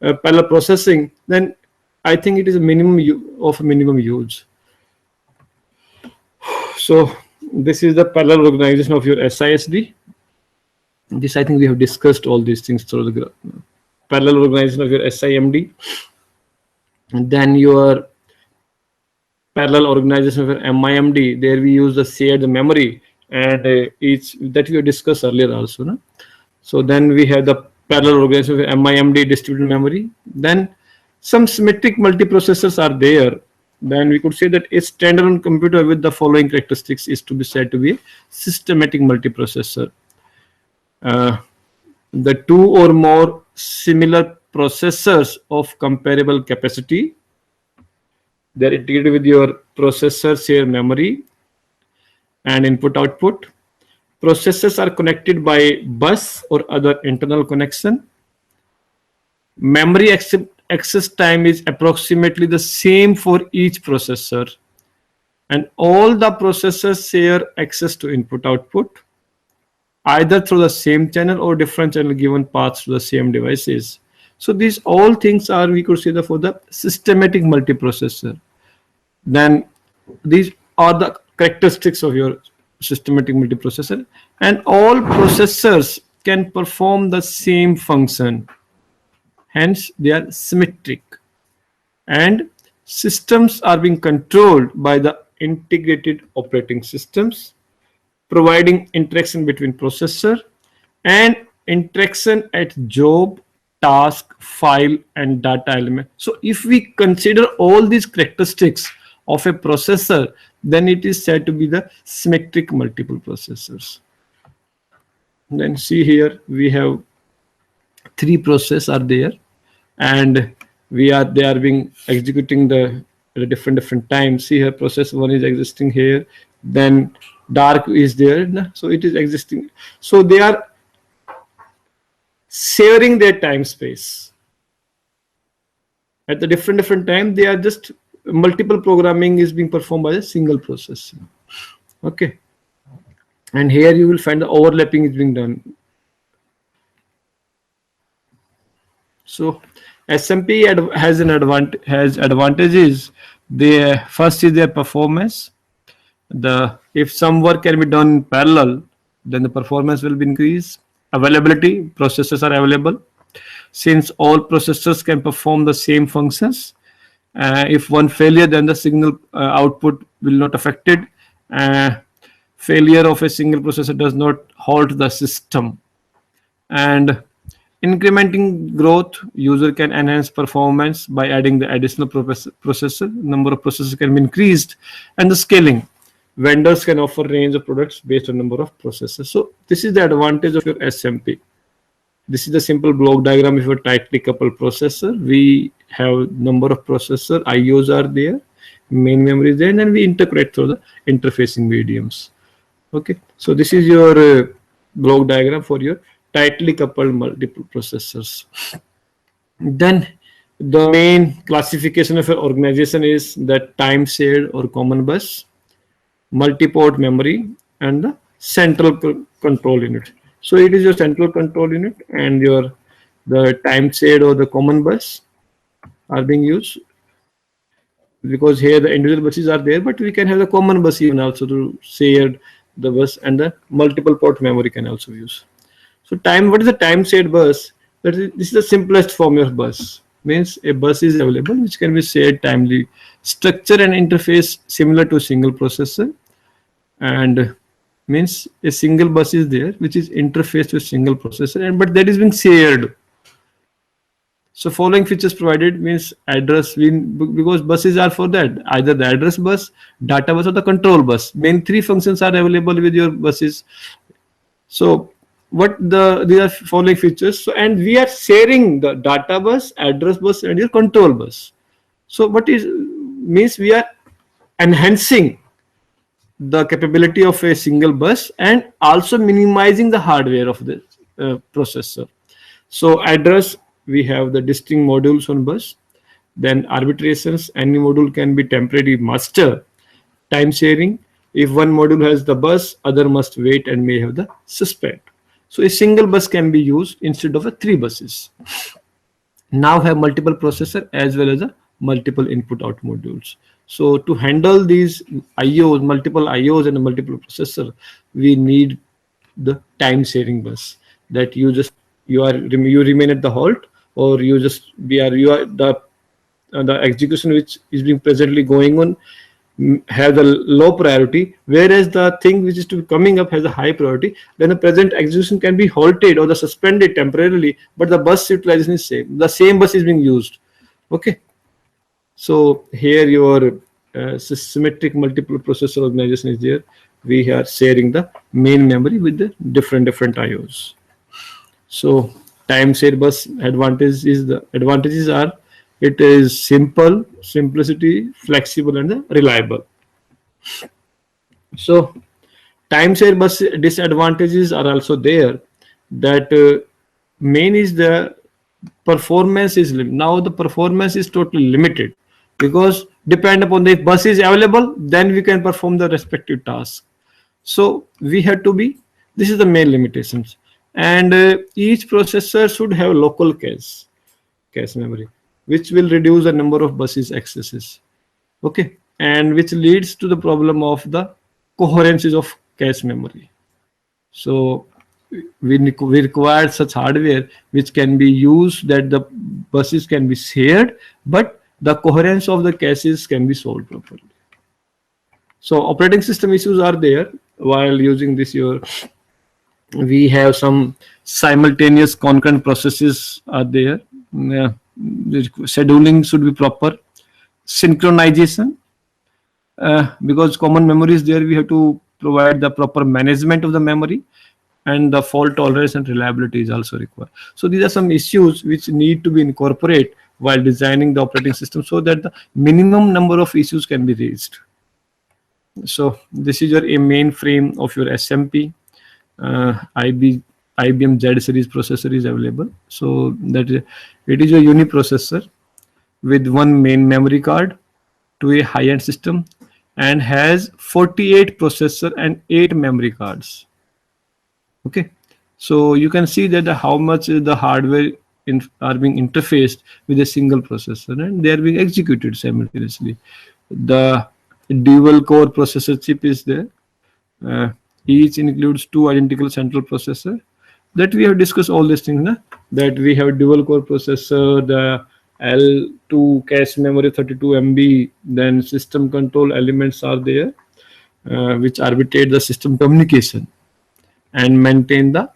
parallel processing, then I think it is a minimum use. So this is the parallel organization of your SISD. This, I think we have discussed all these things through the parallel organization of your SIMD. And then your parallel organization of your MIMD. There we use the shared memory, and each that we discussed earlier also. No? So then we have the parallel organization of MIMD distributed memory. Then some symmetric multiprocessors are there. Then we could say that a standalone computer with the following characteristics is to be said to be a systematic multiprocessor. The two or more similar processors of comparable capacity. They're integrated with your processor share memory and input-output. Processors are connected by bus or other internal connection. Memory access time is approximately the same for each processor, and all the processors share access to input-output, either through the same channel or different channel given paths to the same devices. So these all things are, we could say, for the systematic multiprocessor. Then these are the characteristics of your systematic multiprocessor, and all processors can perform the same function. Hence, they are symmetric, and systems are being controlled by the integrated operating systems, providing interaction between processor and interaction at job, task, file, and data element. So if we consider all these characteristics of a processor, then it is said to be the symmetric multiple processors. Then see here, we have three processes are there, and they are being executing the different times. See here, process one is existing here, then dark is there, so it is existing. So they are sharing their time space at the different time. They are just multiple programming is being performed by a single process. Okay, and here you will find the overlapping is being done. So SMP has advantages. The first is their performance. If some work can be done in parallel, then the performance will be increased. Availability, processors are available. Since all processors can perform the same functions, if one failure, then the signal output will not affected. Failure of a single processor does not halt the system. And incrementing growth, user can enhance performance by adding the additional processor. Number of processors can be increased, and the scaling. Vendors can offer range of products based on number of processors. So this is the advantage of your SMP. This is the simple block diagram of your tightly coupled processor. We have number of processor, IOs are there, main memory is there, and then we integrate through the interfacing mediums. Okay, so this is your block diagram for your tightly coupled multiple processors. Then the main classification of your organization is the time shared or common bus, multi-port memory, and the central control unit. So it is your central control unit, and the time shared or the common bus are being used, because here the individual buses are there, but we can have the common bus even also to share the bus, and the multiple port memory can also use. So what is the time shared bus? This is the simplest form of bus. Means a bus is available which can be shared timely. Structure and interface similar to single processor, and means a single bus is there which is interfaced with single processor, but that is being shared. So following features provided means address, because buses are for that, either the address bus, data bus, or the control bus. Main three functions are available with your buses. So these are following features. So, and we are sharing the data bus, address bus, and your control bus. So what is means we are enhancing the capability of a single bus and also minimizing the hardware of the processor. So address, we have the distinct modules on bus. Then arbitrations, any module can be temporary master. Time sharing, if one module has the bus, other must wait and may have the suspend. So a single bus can be used instead of a 3 buses. Now have multiple processor as well as a multiple input out modules. So to handle these IOs, multiple IOs and a multiple processor, we need the time sharing bus, that you remain at the halt, or you are the execution which is being presently going on have the low priority, whereas the thing which is to be coming up has a high priority. Then the present execution can be halted or the suspended temporarily, but the bus utilization is same. The same bus is being used. Okay. So here your symmetric multiple processor organization is there. We are sharing the main memory with the different IOs. So time share bus advantages are, it is simple, simplicity, flexible, and reliable. So time share bus disadvantages are also there. That main is the performance is now the performance is totally limited, because depend upon the, if bus is available, then we can perform the respective task. So we have to be, this is the main limitations. And each processor should have local cache memory, which will reduce the number of buses accesses. Okay, and which leads to the problem of the coherences of cache memory. So we require such hardware which can be used, that the buses can be shared, but the coherence of the caches can be solved properly. So operating system issues are there while using this. We have some simultaneous concurrent processes are there. The scheduling should be proper. Synchronization, because common memory is there, we have to provide the proper management of the memory, and the fault tolerance and reliability is also required. So these are some issues which need to be incorporated while designing the operating system, so that the minimum number of issues can be raised. So this is your a mainframe of your SMP. IBM Z series processor is available. So that it is a uniprocessor with one main memory card to a high-end system, and has 48 processor and 8 memory cards. Okay, so you can see that how much the hardware are being interfaced with a single processor, and they are being executed simultaneously. The dual core processor chip is there. Each includes 2 identical central processor. That we have discussed all these things, that we have dual core processor, the L2 cache memory 32 MB, then system control elements are there, which arbitrate the system communication and maintain the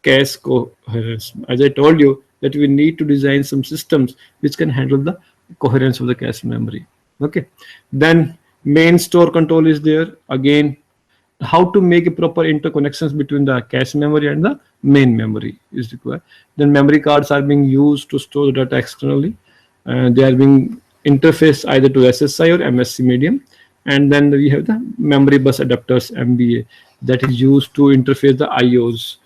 cache coherence. As I told you, that we need to design some systems which can handle the coherence of the cache memory. Okay, then main store control is there. Again, how to make a proper interconnections between the cache memory and the main memory is required. Then memory cards are being used to store the data externally. They are being interfaced either to SSI or MSC medium. And then we have the memory bus adapters, MBA, that is used to interface the IOs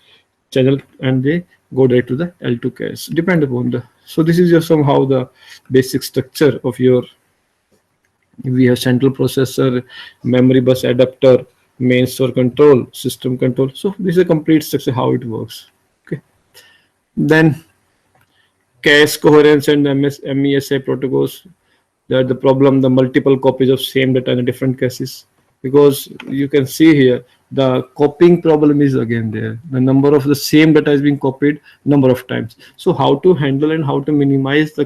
channel, and they go direct to the L2 cache. Depend upon the, so this is just somehow the basic structure of your, we have central processor, memory bus adapter, main store control, system control. So this is a complete structure how it works. Okay, then cache coherence and MESI protocols. That the problem, the multiple copies of same data in different caches, because you can see here the copying problem is again there. The number of the same data is being copied number of times. So how to handle and how to minimize the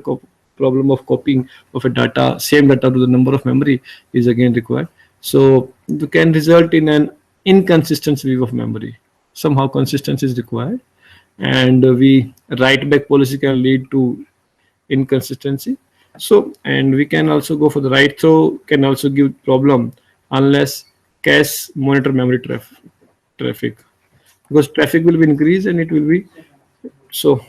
problem of copying of a data, same data to the number of memory is again required. So it can result in an inconsistent view of memory. Somehow consistency is required, and we write back policy can lead to inconsistency. So, and we can also go for the write through can also give problem unless cache monitor memory traffic, because traffic will be increased and it will be so.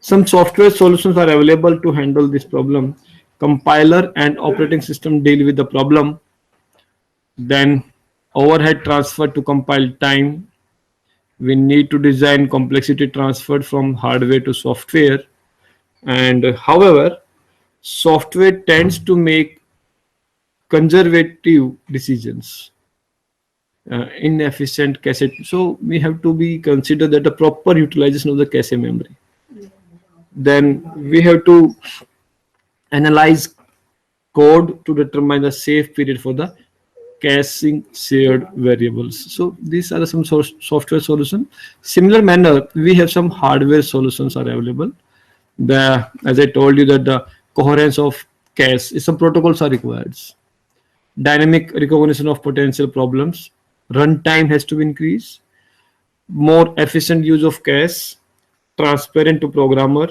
Some software solutions are available to handle this problem. compiler and operating system deal with the problem. Then overhead transfer to compile time. We need to design complexity transferred from hardware to software. And however, software tends to make conservative decisions, inefficient cache. So we have to be consider that the proper utilization of the cache memory. Then we have to analyze code to determine the safe period for the caching shared variables. So these are some software solutions. Similar manner, we have some hardware solutions are available. As I told you that the coherence of cache, some protocols are required. Dynamic recognition of potential problems. Runtime has to be increased. More efficient use of cache. Transparent to programmer.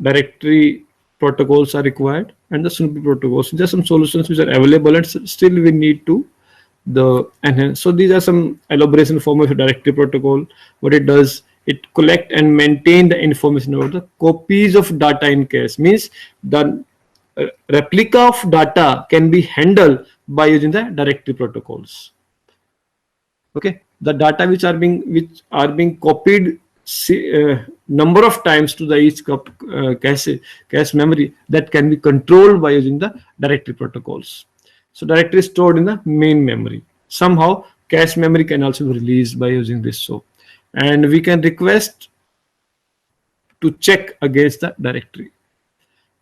Directory protocols are required, and the Snoopy protocols. There are some solutions which are available, and still we need to the enhance. So these are some elaboration form of a directory protocol. What it does, it collect and maintain the information about the copies of data in cache. Means the replica of data can be handled by using the directory protocols. Okay, the data which are being copied number of times to the each cache memory, that can be controlled by using the directory protocols. So directory is stored in the main memory. Somehow cache memory can also be released by using this. So, and we can request to check against the directory.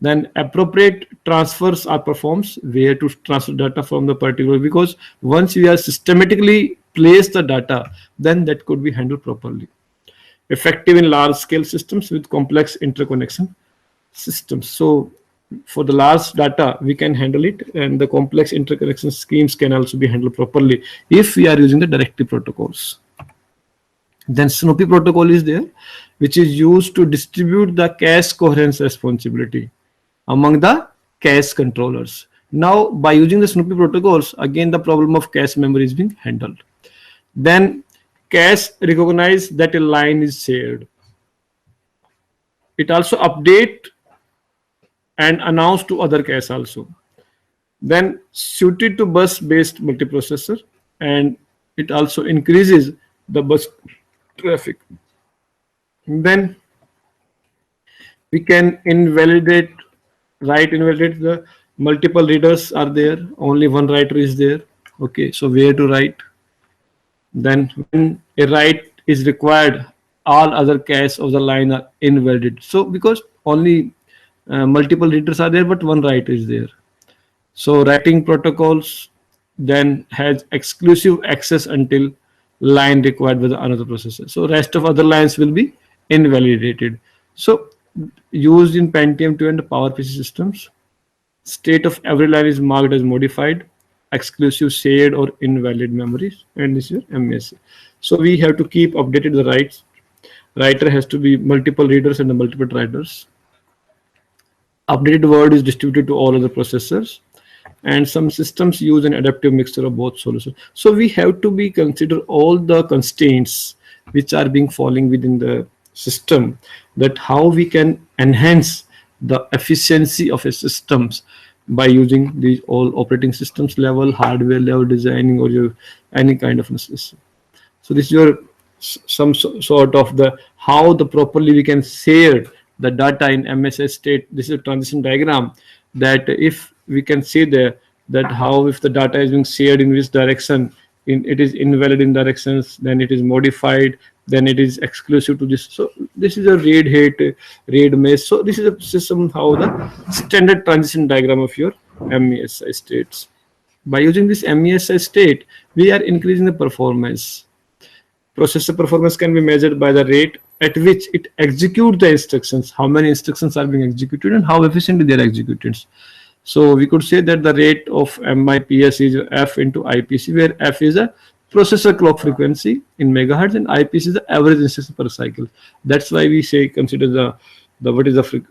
Then appropriate transfers are performed where to transfer data from the particular, because once we are systematically place the data, then that could be handled properly. Effective in large scale systems with complex interconnection systems. So for the large data we can handle it, and the complex interconnection schemes can also be handled properly if we are using the directory protocols. Then Snoopy protocol is there, which is used to distribute the cache coherence responsibility among the cache controllers. Now by using the Snoopy protocols, again the problem of cache memory is being handled. Then cache recognize that a line is shared. It also update and announce to other cache also. Then suited to bus based multiprocessor, and it also increases the bus traffic. Then we can invalidate the multiple readers are there, only one writer is there. Okay, so where to write? Then when a write is required, all other cache of the line are invalidated. So because only multiple readers are there, but one write is there. So writing protocols then has exclusive access until line required by the another processor. So rest of other lines will be invalidated. So used in Pentium 2 and PowerPC systems, state of every line is marked as modified, exclusive, shared, or invalid memories, and this is your MSA. So we have to keep updated the writes. Writer has to be multiple readers and the multiple writers. Updated word is distributed to all other processors, and some systems use an adaptive mixture of both solutions. So we have to be consider all the constraints which are being falling within the system, that how we can enhance the efficiency of a systems by using these all operating systems level, hardware level designing, or your any kind of system. So this is your some sort of the how the properly we can share the data in MSS state. This is a transition diagram, that if we can see there that how if the data is being shared in which direction, it is invalid in directions, then it is modified, then it is exclusive to this. So this is a read height, read mesh. So this is a system how the standard transition diagram of your MESI states. By using this MESI state, we are increasing the performance. Processor performance can be measured by the rate at which it executes the instructions, how many instructions are being executed and how efficiently they are executed. So we could say that the rate of MIPS is F into IPC, where F is a processor clock frequency in megahertz and IPC is the average instruction per cycle. That's why we say consider the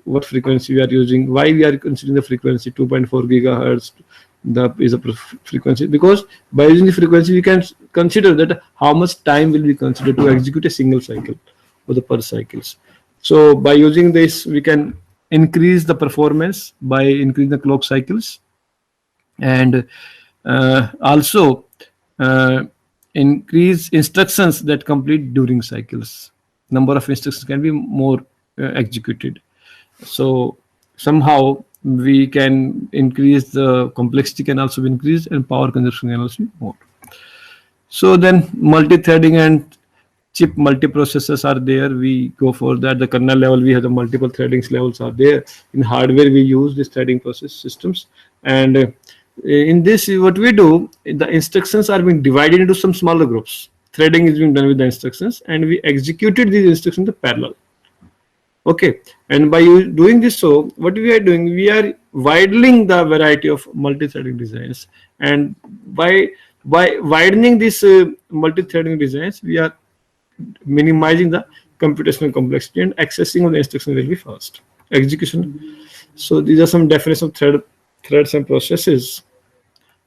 what frequency we are using, why we are considering the frequency 2.4 gigahertz. Is a frequency, because by using the frequency we can consider that how much time will be considered to execute a single cycle or the per cycles. So by using this we can increase the performance by increasing the clock cycles, and also uh, increase instructions that complete during cycles. Number of instructions can be more executed. So somehow we can increase the complexity, can also be increased, and power consumption can also be more. So then multi-threading and chip multiprocessors are there. We go for that. The kernel level, we have the multiple threadings levels are there. In hardware, we use these threading process systems. And in this, what we do, the instructions are being divided into some smaller groups. Threading is being done with the instructions, and we executed these instructions in parallel. Okay, and by doing this, so what we are doing, we are widening the variety of multi-threading designs, and by widening this multi-threading designs, we are minimizing the computational complexity, and accessing of the instruction will be fast. Execution. So these are some definitions of threads and processes.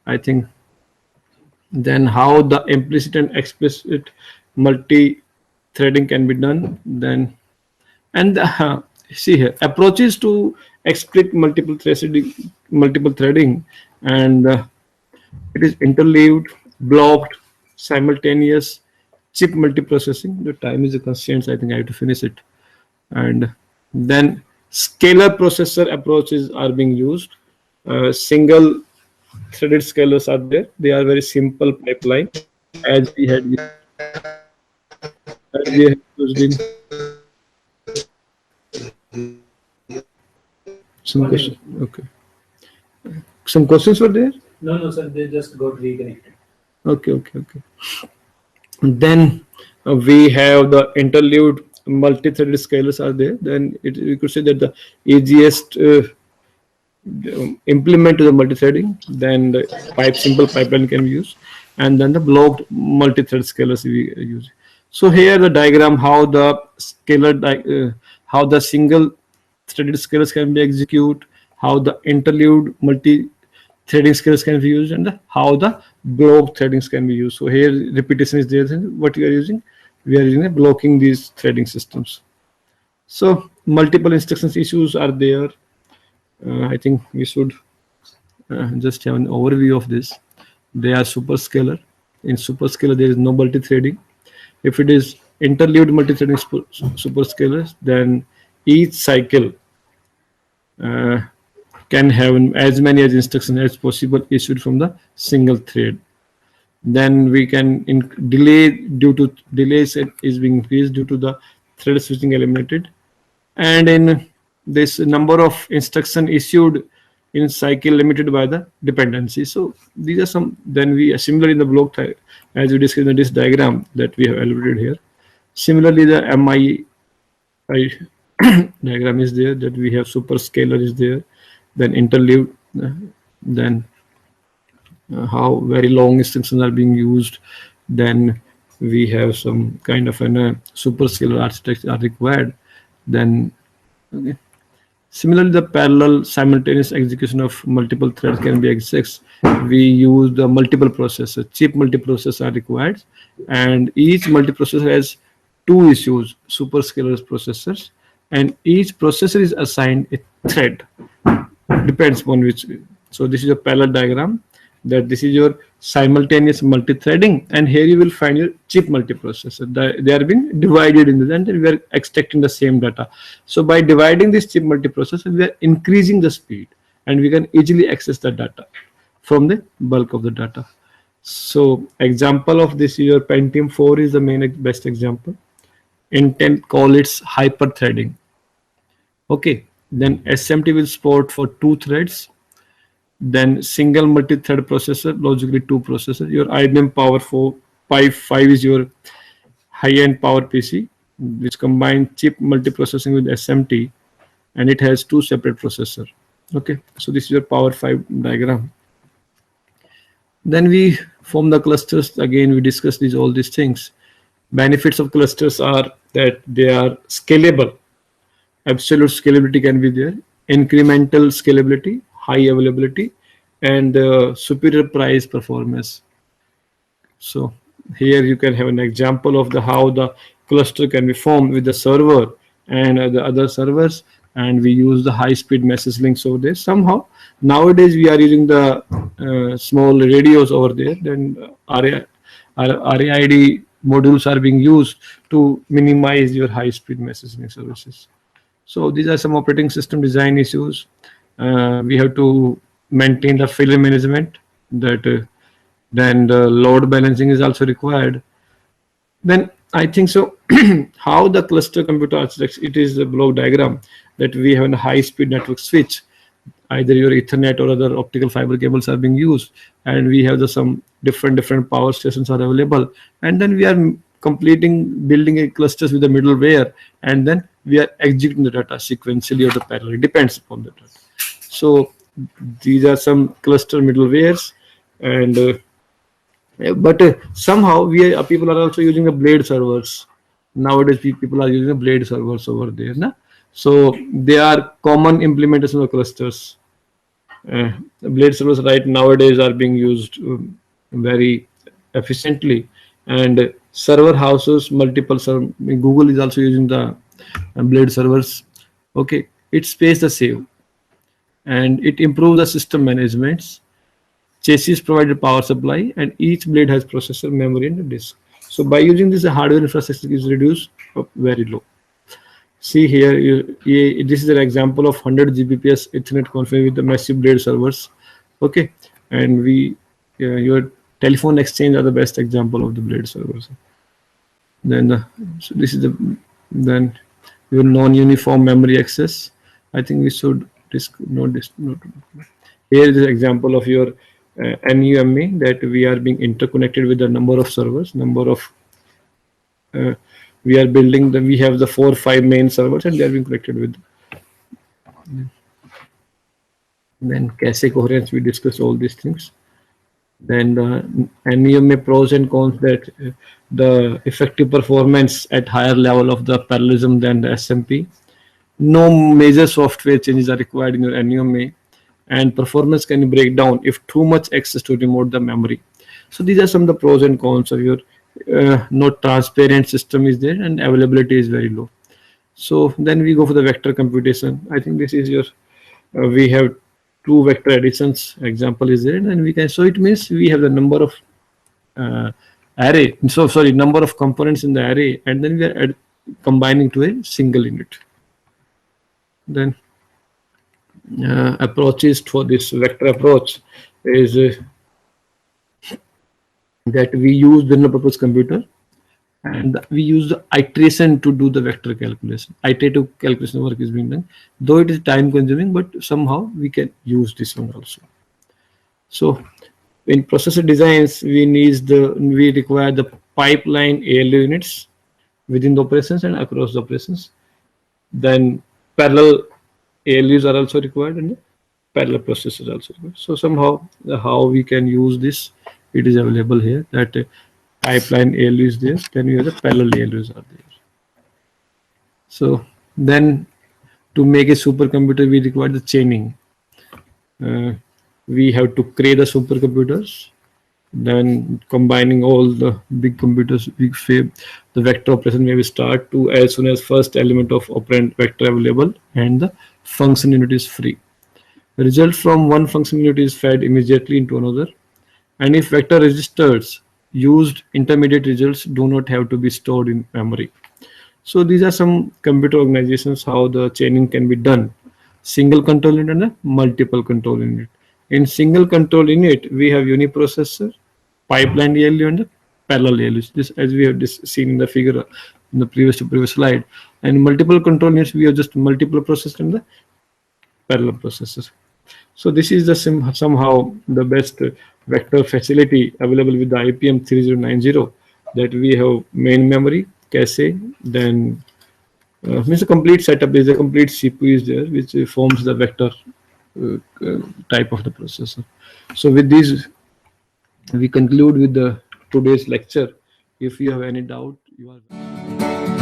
I think then how the implicit and explicit multi-threading can be done. Then and see here approaches to explicit multiple threading, and it is interleaved, blocked, simultaneous, chip multiprocessing. The time is a constraint, so I think I have to finish it. And then scalar processor approaches are being used. Single threaded scalars are there. They are very simple pipeline, as we had used in some question. Okay, some questions were there. No, sir, they just got reconnected. Okay. Then we have the interleaved multi-threaded scalars are there. Then we could say that the easiest implement to the multi-threading, then the simple pipeline can be used, and then the blocked multi-thread scalars we use. So here the diagram how the how the single threaded scalars can be executed, how the interleaved multi-threading scalars can be used, and how the block threadings can be used. So here repetition is there. What we are using? We are using blocking these threading systems. So multiple instructions issues are there. I think we should just have an overview of this. They are superscalar. In superscalar, there is no multi-threading. If it is interleaved multi-threading superscalars, then each cycle can have as many as instructions as possible issued from the single thread. Then we can delay due to delays is being increased due to the thread switching eliminated, and in this number of instruction issued in cycle limited by the dependency. So these are some. Then we similar in the block as we discussed in this diagram that we have elaborated here. Similarly, the MI diagram is there, that we have superscalar is there, then interleaved, then how very long instructions are being used. Then we have some kind of an superscalar architecture are required. Then okay. Similarly, the parallel simultaneous execution of multiple threads can be executed. We use the multiple processor, chip multiprocessors are required, and each multiprocessor has two issues, superscalar processors, and each processor is assigned a thread. Depends upon which. So this is a parallel diagram, that this is your simultaneous multi-threading, and here you will find your chip multiprocessor. They are being divided in this, and we are extracting the same data. So by dividing this chip multiprocessor, we are increasing the speed, and we can easily access the data from the bulk of the data. So example of this, your Pentium 4 is the best example. Intent call it's hyper-threading. Okay, then SMT will support for 2 threads. Then single multi-thread processor, logically 2 processors. Your IBM Power 5 is your high-end power PC, which combines chip multiprocessing with SMT, and it has 2 separate processors. Okay, so this is your Power 5 diagram. Then we form the clusters. Again, we discuss all these things. Benefits of clusters are that they are scalable. Absolute scalability can be there. Incremental scalability, high availability, and superior price performance. So here you can have an example of how the cluster can be formed with the server and the other servers, and we use the high-speed message links over there. Somehow nowadays we are using the small radios over there. Then RAID modules are being used to minimize your high-speed messaging services. So these are some operating system design issues. We have to maintain the failure management. That then the load balancing is also required. Then I think so. How the cluster computer architecture? It is a block diagram that we have a high-speed network switch. Either your Ethernet or other optical fiber cables are being used, and we have some different power stations are available, and then we are completing building a clusters with the middleware, and then we are executing the data sequentially or the parallel. It depends upon the data. So these are some cluster middlewares, and but somehow people are also using the blade servers. Nowadays people are using the blade servers over there, na? So they are common implementation of clusters. Blade servers right nowadays are being used very efficiently, and server houses multiple Google is also using the blade servers. Okay, it space the save, and it improves the system management. Chassis provided power supply, and each blade has processor, memory, and a disk. So by using this, the hardware infrastructure is reduced very low. See here, this is an example of 100 Gbps Ethernet config with the massive blade servers. Okay, and your telephone exchange are the best example of the blade servers. Then so this is then your non-uniform memory access. I think we should note this. Here is an example of your NUMA that we are being interconnected with the number of servers, we are building we have the 4 or 5 main servers, and they are being connected with. Then cache coherence, we discuss all these things. Then the NUMA pros and cons, that the effective performance at higher level of the parallelism than the SMP. No major software changes are required in your NUMA, and performance can break down if too much access to remote the memory. So these are some of the pros and cons of your not transparent system is there, and availability is very low. So then we go for the vector computation. I think this is your we have 2 vector additions example is there, and we can, so it means we have the number of array, so sorry, number of components in the array, and then we are combining to a single unit. Then approaches for this vector approach is that we use general purpose computer, and we use the iteration to do the vector calculation. Iterative calculation work is being done, though it is time consuming, but somehow we can use this one also. So in processor designs, we require the pipeline ALU units within the operations and across the operations. Then parallel ALUs are also required, and the parallel processors also required. So somehow how we can use this, it is available here, that pipeline ALU is there, then we have the parallel ALUs are there. So then to make a supercomputer, we require the chaining. We have to create the supercomputers, then combining all the big computers, the vector operation may start to as soon as first element of operand vector available and the function unit is free. The result from one function unit is fed immediately into another, and if vector registers used, intermediate results do not have to be stored in memory. So these are some computer organizations how the chaining can be done. Single control unit and a multiple control unit. In single control unit, we have uniprocessor, pipeline ALU, and parallel ALUs. This, as we have seen in the figure in the previous slide. And multiple control units, we have just multiple processors and the parallel processors. So this is the somehow the best vector facility available with the IPM 3090, that we have main memory, cache, then means a complete setup is a complete CPU is there, which forms the vector type of the processor. So with these, we conclude with the today's lecture. If you have any doubt, you are